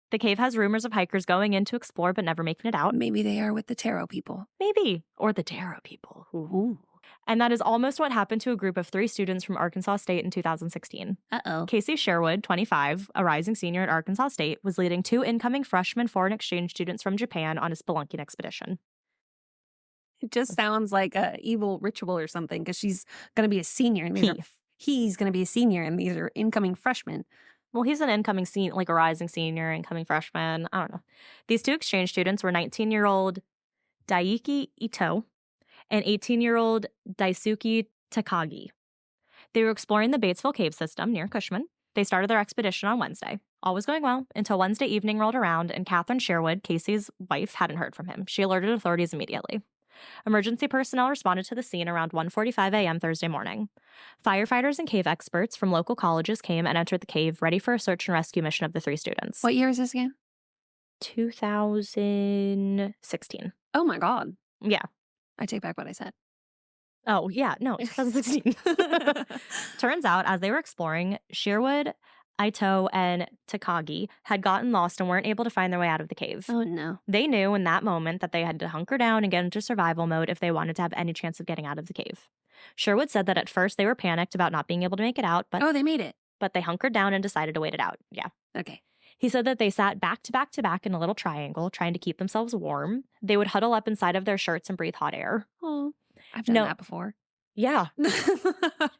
Speaker 2: The cave has rumors of hikers going in to explore but never making it out.
Speaker 1: Maybe they are with the tarot people.
Speaker 2: Maybe. Or the tarot people. Ooh. And that is almost what happened to a group of 3 students from Arkansas State in 2016.
Speaker 1: Uh-oh.
Speaker 2: Casey Sherwood, 25, a rising senior at Arkansas State, was leading 2 incoming freshman foreign exchange students from Japan on a spelunking expedition.
Speaker 1: It just sounds like a evil ritual or something because she's going to be a senior and he's going to be a senior and these are incoming freshmen.
Speaker 2: Well, he's an incoming senior, like a rising senior, incoming freshman. I don't know. These 2 exchange students were 19-year-old Daiki Ito and 18-year-old Daisuke Takagi. They were exploring the Batesville cave system near Cushman. They started their expedition on Wednesday. All was going well until Wednesday evening rolled around and Catherine Sherwood, Casey's wife, hadn't heard from him. She alerted authorities immediately. Emergency personnel responded to the scene around 1:45 a.m. Thursday morning. Firefighters and cave experts from local colleges came and entered the cave, ready for a search and rescue mission of the 3 students.
Speaker 1: What year is this again?
Speaker 2: 2016.
Speaker 1: Oh my God.
Speaker 2: Yeah.
Speaker 1: I take back what I said.
Speaker 2: Oh, yeah. No, 2016. Turns out, as they were exploring, Sherwood, Ito, and Takagi had gotten lost and weren't able to find their way out of the cave.
Speaker 1: Oh, no.
Speaker 2: They knew in that moment that they had to hunker down and get into survival mode if they wanted to have any chance of getting out of the cave. Sherwood said that at first they were panicked about not being able to make it out, but
Speaker 1: they made it.
Speaker 2: But they hunkered down and decided to wait it out. Yeah.
Speaker 1: Okay.
Speaker 2: He said that they sat back to back to back in a little triangle, trying to keep themselves warm. They would huddle up inside of their shirts and breathe hot air.
Speaker 1: Oh, I've done that before.
Speaker 2: Yeah.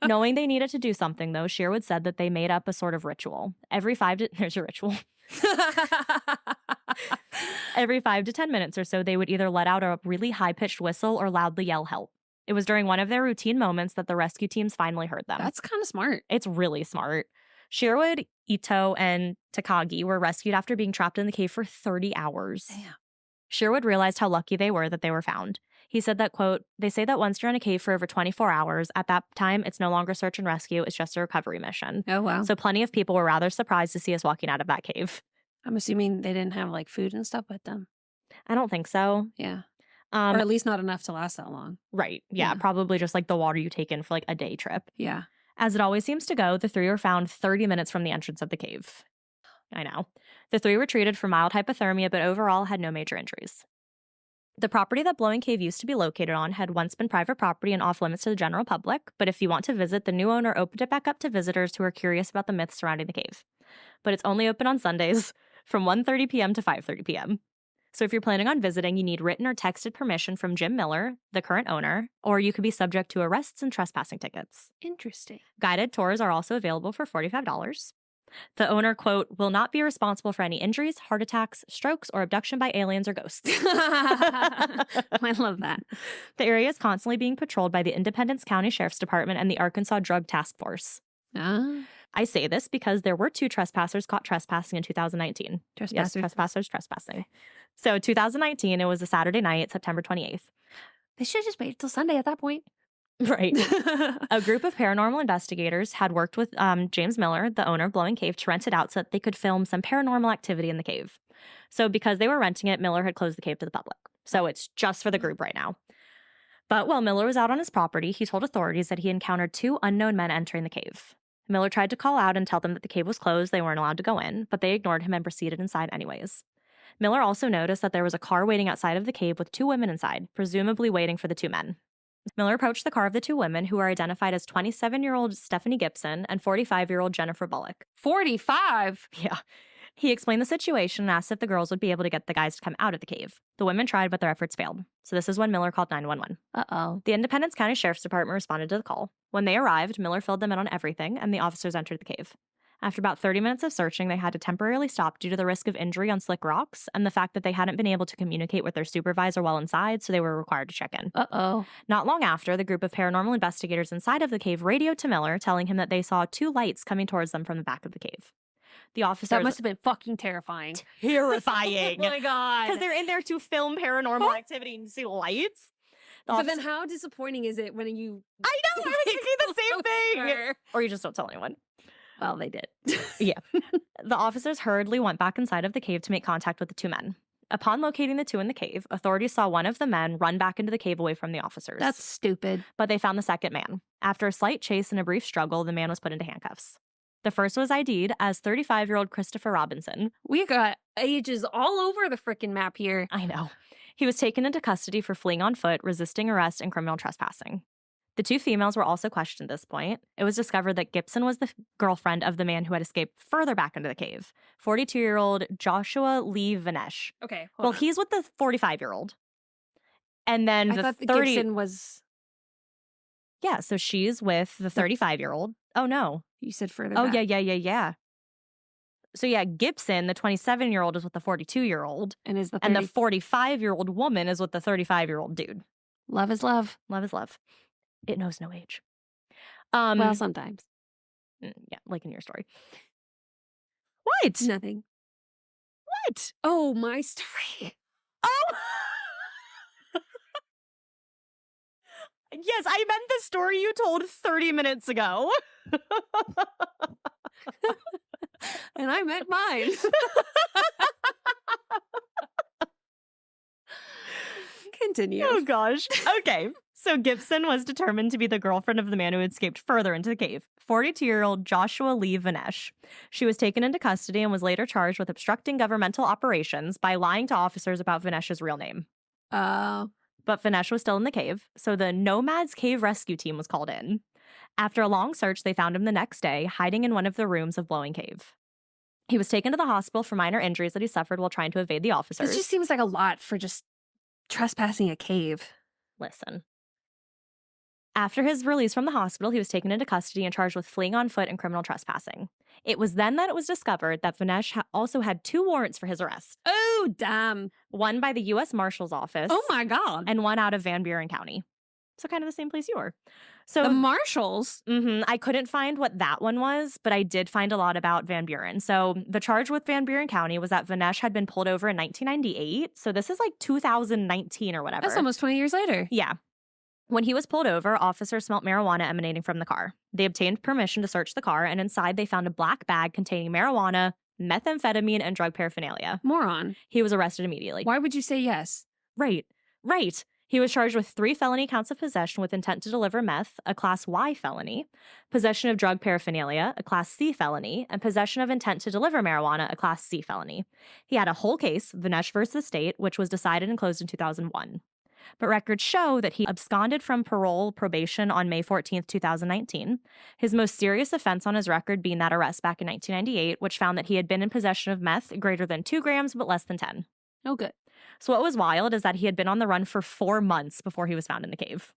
Speaker 2: Knowing they needed to do something, though, Sherwood said that they made up a sort of ritual. There's your ritual. Every 5 to 10 minutes or so, they would either let out a really high-pitched whistle or loudly yell help. It was during one of their routine moments that the rescue teams finally heard them.
Speaker 1: That's kind of smart.
Speaker 2: It's really smart. Sherwood, Ito, and Takagi were rescued after being trapped in the cave for 30 hours.
Speaker 1: Damn.
Speaker 2: Sherwood realized how lucky they were that they were found. He said that, quote, they say that once you're in a cave for over 24 hours, at that time, it's no longer search and rescue, it's just a recovery mission.
Speaker 1: Oh, wow.
Speaker 2: So plenty of people were rather surprised to see us walking out of that cave.
Speaker 1: I'm assuming they didn't have, like, food and stuff with them.
Speaker 2: I don't think so.
Speaker 1: Yeah. Or at least not enough to last that long.
Speaker 2: Right. Yeah, probably just, like, the water you take in for, like, a day trip.
Speaker 1: Yeah.
Speaker 2: As it always seems to go, the 3 were found 30 minutes from the entrance of the cave. I know. The 3 were treated for mild hypothermia, but overall had no major injuries. The property that Blowing Cave used to be located on had once been private property and off limits to the general public, but if you want to visit, the new owner opened it back up to visitors who are curious about the myths surrounding the cave. But it's only open on Sundays from 1:30 p.m. to 5:30 p.m. So if you're planning on visiting, you need written or texted permission from Jim Miller, the current owner, or you could be subject to arrests and trespassing tickets.
Speaker 1: Interesting.
Speaker 2: Guided tours are also available for $45. The owner, quote, will not be responsible for any injuries, heart attacks, strokes, or abduction by aliens or ghosts.
Speaker 1: I love that.
Speaker 2: The area is constantly being patrolled by the Independence County Sheriff's Department and the Arkansas Drug Task Force. I say this because there were 2 trespassers caught trespassing in 2019. Yes, trespassers trespassing. So 2019, it was a Saturday night, September 28th.
Speaker 1: They should have just waited till Sunday at that point.
Speaker 2: Right. A group of paranormal investigators had worked with James Miller, the owner of Blowing Cave, to rent it out so that they could film some paranormal activity in the cave. So because they were renting it, Miller had closed the cave to the public. So it's just for the group right now. But while Miller was out on his property, he told authorities that he encountered 2 unknown men entering the cave. Miller tried to call out and tell them that the cave was closed, they weren't allowed to go in, but they ignored him and proceeded inside anyways. Miller also noticed that there was a car waiting outside of the cave with 2 women inside, presumably waiting for the 2 men. Miller approached the car of the 2 women, who are identified as 27-year-old Stephanie Gibson and 45-year-old Jennifer Bullock.
Speaker 1: 45?
Speaker 2: Yeah. He explained the situation and asked if the girls would be able to get the guys to come out of the cave. The women tried, but their efforts failed. So this is when Miller called 911.
Speaker 1: Uh-oh.
Speaker 2: The Independence County Sheriff's Department responded to the call. When they arrived, Miller filled them in on everything, and the officers entered the cave. After about 30 minutes of searching, they had to temporarily stop due to the risk of injury on slick rocks and the fact that they hadn't been able to communicate with their supervisor while inside, so they were required to check in.
Speaker 1: Uh-oh.
Speaker 2: Not long after, the group of paranormal investigators inside of the cave radioed to Miller, telling him that they saw 2 lights coming towards them from the back of the cave. The officers...
Speaker 1: That must have been fucking terrifying.
Speaker 2: Terrifying.
Speaker 1: Oh my God.
Speaker 2: Because they're in there to film paranormal activity and see lights.
Speaker 1: But then how disappointing is it when you...
Speaker 2: I know, I was thinking the same thing. Or you just don't tell anyone.
Speaker 1: Well, they did.
Speaker 2: Yeah. The officers hurriedly went back inside of the cave to make contact with the 2 men. Upon locating the 2 in the cave, authorities saw one of the men run back into the cave away from the officers.
Speaker 1: That's stupid.
Speaker 2: But they found the second man. After a slight chase and a brief struggle, the man was put into handcuffs. The first was ID'd as 35-year-old Christopher Robinson.
Speaker 1: We got ages all over the frickin' map here.
Speaker 2: I know. He was taken into custody for fleeing on foot, resisting arrest, and criminal trespassing. The 2 females were also questioned at this point. It was discovered that Gibson was the girlfriend of the man who had escaped further back into the cave, 42-year-old Joshua Lee Vanesh.
Speaker 1: Okay,
Speaker 2: well, he's with the 45-year-old. And then
Speaker 1: I thought Gibson was...
Speaker 2: Yeah, so she's with the 35-year-old. Oh, no.
Speaker 1: You said further
Speaker 2: back.
Speaker 1: Yeah.
Speaker 2: So yeah, Gibson, the 27-year-old, is with the 42-year-old.
Speaker 1: And is the
Speaker 2: 45-year-old woman is with the 35-year-old dude.
Speaker 1: Love is love.
Speaker 2: Love is love. It knows no age.
Speaker 1: Well, sometimes.
Speaker 2: Yeah, like in your story. What?
Speaker 1: Nothing.
Speaker 2: What?
Speaker 1: Oh, my story.
Speaker 2: Oh! Yes, I meant the story you told 30 minutes ago.
Speaker 1: And I meant mine. Continue.
Speaker 2: Oh, gosh. Okay. So Gibson was determined to be the girlfriend of the man who had escaped further into the cave, 42-year-old Joshua Lee Vanesh. She was taken into custody and was later charged with obstructing governmental operations by lying to officers about Vanesh's real name. But Vanesh was still in the cave, so the Nomads Cave Rescue Team was called in. After a long search, they found him the next day, hiding in one of the rooms of Blowing Cave. He was taken to the hospital for minor injuries that he suffered while trying to evade the officers.
Speaker 1: This just seems like a lot for just trespassing a cave.
Speaker 2: Listen. After his release from the hospital, he was taken into custody and charged with fleeing on foot and criminal trespassing. It was then that it was discovered that Vanesh also had 2 warrants for his arrest.
Speaker 1: Oh, damn.
Speaker 2: One by the U.S. Marshal's Office.
Speaker 1: Oh, my God.
Speaker 2: And one out of Van Buren County. So kind of the same place you were. So
Speaker 1: the Marshals?
Speaker 2: I couldn't find what that one was, but I did find a lot about Van Buren. So the charge with Van Buren County was that Vanesh had been pulled over in 1998. So this is like 2019 or whatever.
Speaker 1: That's almost 20 years later.
Speaker 2: Yeah. When he was pulled over, officers smelt marijuana emanating from the car. They obtained permission to search the car, and inside they found a black bag containing marijuana, methamphetamine, and drug paraphernalia.
Speaker 1: Moron.
Speaker 2: He was arrested immediately.
Speaker 1: Why would you say yes?
Speaker 2: Right. He was charged with 3 felony counts of possession with intent to deliver meth, a Class Y felony, possession of drug paraphernalia, a Class C felony, and possession of intent to deliver marijuana, a Class C felony. He had a whole case, Vanesh versus State, which was decided and closed in 2001. But records show that he absconded from probation on May 14th, 2019. His most serious offense on his record being that arrest back in 1998, which found that he had been in possession of meth greater than 2 grams but less than 10.
Speaker 1: Oh, good.
Speaker 2: So what was wild is that he had been on the run for 4 months before he was found in the cave.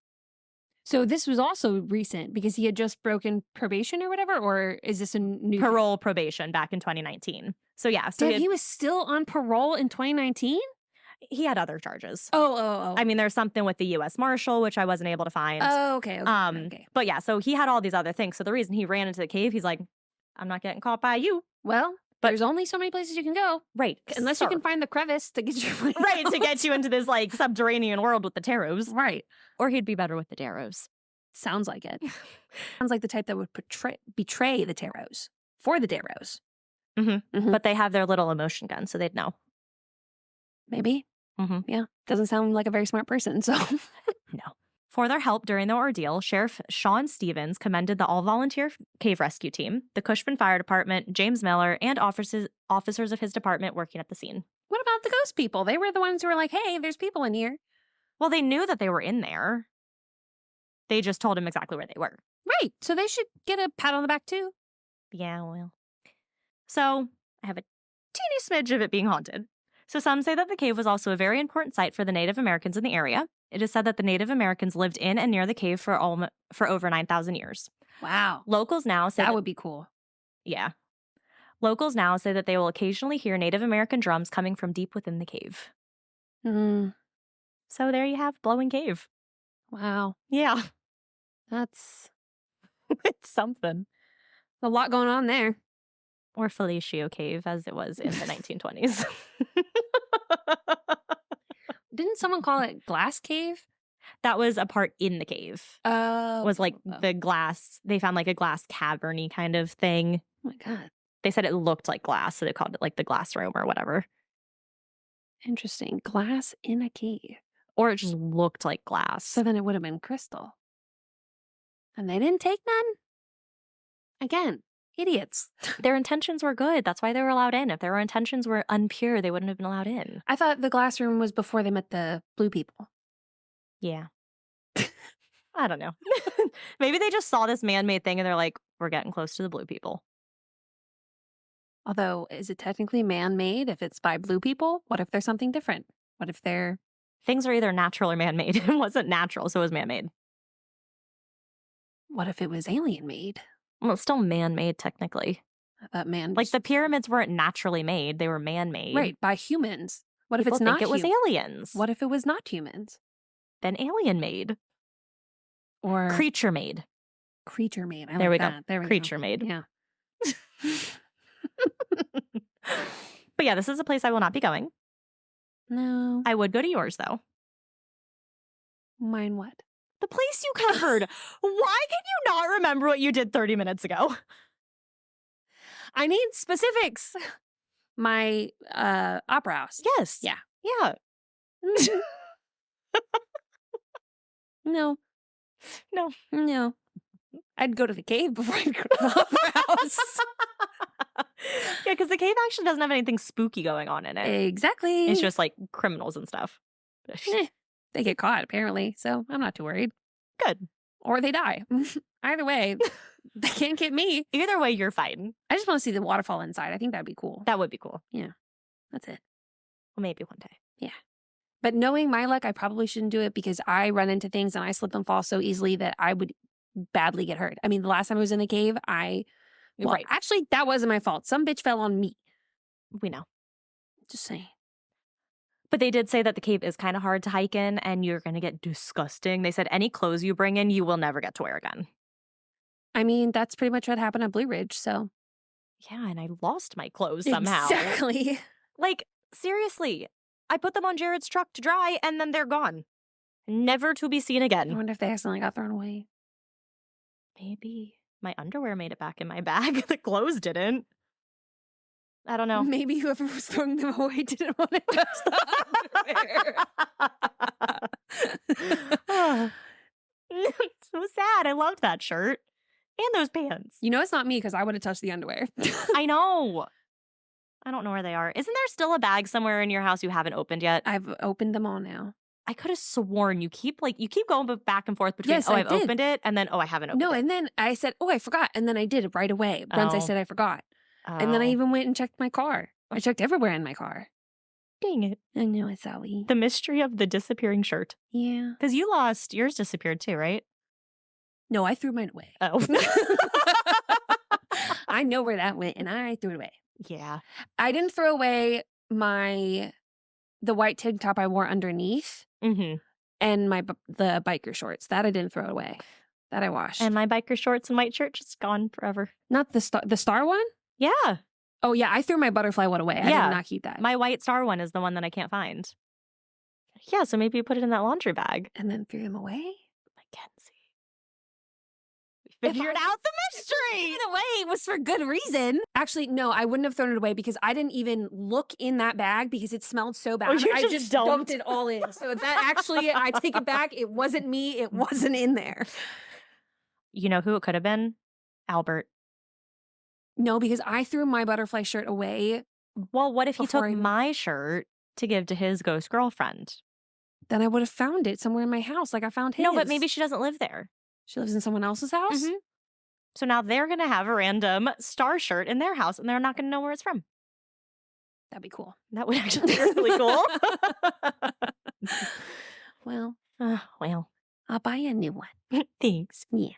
Speaker 1: So this was also recent because he had just broken probation or whatever, or is this a new
Speaker 2: parole probation back in 2019? So yeah, so
Speaker 1: he was still on parole in 2019?
Speaker 2: He had other charges.
Speaker 1: Oh.
Speaker 2: I mean, there's something with the U.S. Marshal, which I wasn't able to find.
Speaker 1: Oh, okay.
Speaker 2: But yeah, so he had all these other things. So the reason he ran into the cave, he's like, I'm not getting caught by you.
Speaker 1: Well, but there's only so many places you can go.
Speaker 2: Right.
Speaker 1: Unless you can find the crevice to get you
Speaker 2: right, to get you into this like subterranean world with the Taros.
Speaker 1: Right.
Speaker 2: Or he'd be better with the Taros.
Speaker 1: Sounds like it. Sounds like the type that would betray the Taros for the Taros.
Speaker 2: But they have their little emotion gun, so they'd know.
Speaker 1: Maybe. Yeah. Doesn't sound like a very smart person, so.
Speaker 2: No. For their help during the ordeal, Sheriff Sean Stevens commended the all-volunteer cave rescue team, the Cushman Fire Department, James Miller, and officers of his department working at the scene.
Speaker 1: What about the ghost people. They were the ones who were like, hey, there's people in here.
Speaker 2: Well, they knew that they were in there. They just told him exactly where they were.
Speaker 1: Right. So they should get a pat on the back too.
Speaker 2: Yeah, well. So I have a teeny smidge of it being haunted. So some say that the cave was also a very important site for the Native Americans in the area. It is said that the Native Americans lived in and near the cave for over 9,000 years.
Speaker 1: Wow.
Speaker 2: Locals now say
Speaker 1: that would be cool.
Speaker 2: Yeah. Locals now say that they will occasionally hear Native American drums coming from deep within the cave.
Speaker 1: Mm.
Speaker 2: So there you have Blowing Cave.
Speaker 1: Wow.
Speaker 2: Yeah.
Speaker 1: That's
Speaker 2: It's something.
Speaker 1: a lot going on there.
Speaker 2: Or Fellatio Cave, as it was in the 1920s.
Speaker 1: Didn't someone call it Glass Cave?
Speaker 2: That was a part in the cave.
Speaker 1: Oh.
Speaker 2: Was like the glass. They found like a glass cavern-y kind of thing.
Speaker 1: Oh my God.
Speaker 2: They said it looked like glass, so they called it like the glass room or whatever.
Speaker 1: Interesting. Glass in a cave.
Speaker 2: Or it just looked like glass.
Speaker 1: So then it would have been crystal. And they didn't take none? Again, idiots.
Speaker 2: Their intentions were good. That's why they were allowed in. If their intentions were impure, they wouldn't have been allowed in.
Speaker 1: I thought the glass room was before they met the blue people.
Speaker 2: Yeah. I don't know. Maybe they just saw this man-made thing and they're like, we're getting close to the blue people.
Speaker 1: Although, is it technically man-made if it's by blue people? What if there's something different? What if they're...
Speaker 2: Things are either natural or man-made. It wasn't natural, so it was man-made.
Speaker 1: What if it was alien-made?
Speaker 2: Well, it's still man-made, technically.
Speaker 1: I thought man...
Speaker 2: Like, the pyramids weren't naturally made. They were man-made.
Speaker 1: Right, by humans. What if
Speaker 2: People
Speaker 1: it's not
Speaker 2: think it was aliens.
Speaker 1: What if it was not humans?
Speaker 2: Then alien-made.
Speaker 1: Or...
Speaker 2: Creature-made.
Speaker 1: Creature-made.
Speaker 2: There we go.
Speaker 1: There we
Speaker 2: Creature-made.
Speaker 1: go. Yeah.
Speaker 2: But yeah, this is a place I will not be going.
Speaker 1: No.
Speaker 2: I would go to yours, though.
Speaker 1: Mine what?
Speaker 2: The place you covered. Why can you not remember what you did 30 minutes ago?
Speaker 1: I need specifics. My opera house.
Speaker 2: Yes.
Speaker 1: Yeah.
Speaker 2: Yeah.
Speaker 1: No.
Speaker 2: No.
Speaker 1: No. I'd go to the cave before I'd go to the opera house.
Speaker 2: Yeah, because the cave actually doesn't have anything spooky going on in it.
Speaker 1: Exactly.
Speaker 2: It's just like criminals and stuff.
Speaker 1: They get caught, apparently, so I'm not too worried.
Speaker 2: Good.
Speaker 1: Or they die. Either way, they can't get me.
Speaker 2: Either way, you're fine.
Speaker 1: I just want to see the waterfall inside. I think that'd be cool.
Speaker 2: That would be cool.
Speaker 1: Yeah. That's it.
Speaker 2: Well, maybe one day.
Speaker 1: Yeah. But knowing my luck, I probably shouldn't do it because I run into things and I slip and fall so easily that I would badly get hurt. I mean, the last time I was in the cave,
Speaker 2: Right.
Speaker 1: Actually, that wasn't my fault. Some bitch fell on me.
Speaker 2: We know.
Speaker 1: Just saying.
Speaker 2: But they did say that the cave is kind of hard to hike in and you're going to get disgusting. They said any clothes you bring in, you will never get to wear again.
Speaker 1: I mean, that's pretty much what happened at Blue Ridge, so.
Speaker 2: Yeah, and I lost my clothes somehow.
Speaker 1: Exactly.
Speaker 2: Like, seriously, I put them on Jared's truck to dry and then they're gone. Never to be seen
Speaker 1: I
Speaker 2: again.
Speaker 1: wonder if they accidentally got thrown away.
Speaker 2: Maybe. My underwear made it back in my bag. The clothes didn't. I don't know.
Speaker 1: Maybe whoever was throwing them away didn't want to touch the underwear.
Speaker 2: So sad. I loved that shirt. And those pants.
Speaker 1: You know it's not me because I would have touched the underwear.
Speaker 2: I know. I don't know where they are. Isn't there still a bag somewhere in your house you haven't opened yet?
Speaker 1: I've opened them all now.
Speaker 2: I could have sworn you keep going back and forth between,
Speaker 1: Yes,
Speaker 2: I've
Speaker 1: I did.
Speaker 2: opened it, and then, I haven't opened it.
Speaker 1: No, and then I said, I forgot. And then I did it right away. Once I said I forgot. And then I
Speaker 2: Oh.
Speaker 1: even went and checked my car. I checked everywhere in my car.
Speaker 2: Dang it.
Speaker 1: I know it's Sally.
Speaker 2: The mystery of the disappearing shirt.
Speaker 1: Yeah.
Speaker 2: Because yours disappeared too, right?
Speaker 1: No, I threw mine away.
Speaker 2: Oh.
Speaker 1: I know where that went, and I threw it away.
Speaker 2: Yeah.
Speaker 1: I didn't throw away the white tank top I wore underneath
Speaker 2: Mm-hmm.
Speaker 1: and the biker shorts. That I didn't throw away. That I washed.
Speaker 2: And my biker shorts and white shirt just gone forever.
Speaker 1: Not the star one?
Speaker 2: Yeah.
Speaker 1: Oh, yeah. I threw my butterfly one away. I
Speaker 2: Yeah.
Speaker 1: did not keep that.
Speaker 2: My white star one is the one that I can't find. Yeah, so maybe you put it in that laundry bag.
Speaker 1: And then threw them away?
Speaker 2: Mackenzie. We figured out the mystery.
Speaker 1: Threw it away. It was for good reason. Actually, no, I wouldn't have thrown it away because I didn't even look in that bag because it smelled so bad.
Speaker 2: you
Speaker 1: I
Speaker 2: just
Speaker 1: just
Speaker 2: dumped.
Speaker 1: dumped it all in. So that actually, I take it back. It wasn't me. It wasn't in there.
Speaker 2: You know who it could have been? Albert.
Speaker 1: No, because I threw my butterfly shirt away.
Speaker 2: Well, what if he
Speaker 1: Before
Speaker 2: took
Speaker 1: I-
Speaker 2: my shirt to give to his ghost girlfriend.
Speaker 1: Then I would have found it somewhere in my house like I found his.
Speaker 2: No, but maybe she doesn't live there.
Speaker 1: She lives in someone else's house?
Speaker 2: Mhm. So now they're going to have a random star shirt in their house and they're not going to know where it's from.
Speaker 1: That'd be cool.
Speaker 2: That would actually be really cool.
Speaker 1: Well,
Speaker 2: well,
Speaker 1: I'll buy you a new one.
Speaker 2: thanks.
Speaker 1: Yeah.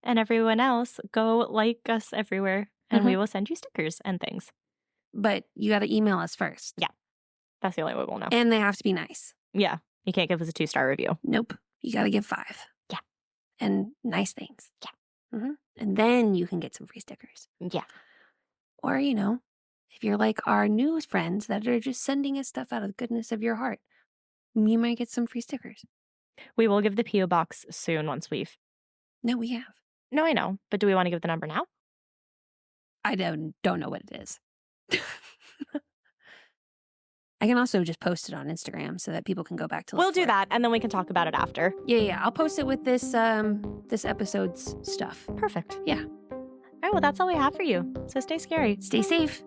Speaker 2: And everyone else, go like us everywhere and we will send you stickers and things.
Speaker 1: But you got to email us first.
Speaker 2: Yeah. That's the only way we'll know.
Speaker 1: And they have to be nice.
Speaker 2: Yeah. You can't give us a 2-star review.
Speaker 1: Nope. You got to give 5.
Speaker 2: Yeah.
Speaker 1: And nice things.
Speaker 2: Yeah.
Speaker 1: And then you can get some free stickers.
Speaker 2: Yeah.
Speaker 1: Or, if you're like our news friends that are just sending us stuff out of the goodness of your heart, you might get some free stickers.
Speaker 2: We will give the P.O. box soon once we've...
Speaker 1: No, we have.
Speaker 2: No, I know. But do we want to give the number now?
Speaker 1: I don't know what it is. I can also just post it on Instagram so that people can go back to look
Speaker 2: We'll do
Speaker 1: for it.
Speaker 2: that, and then we can talk about it after.
Speaker 1: Yeah. I'll post it with this episode's stuff.
Speaker 2: Perfect.
Speaker 1: Yeah.
Speaker 2: All right, well, that's all we have for you. So stay scary.
Speaker 1: Stay safe.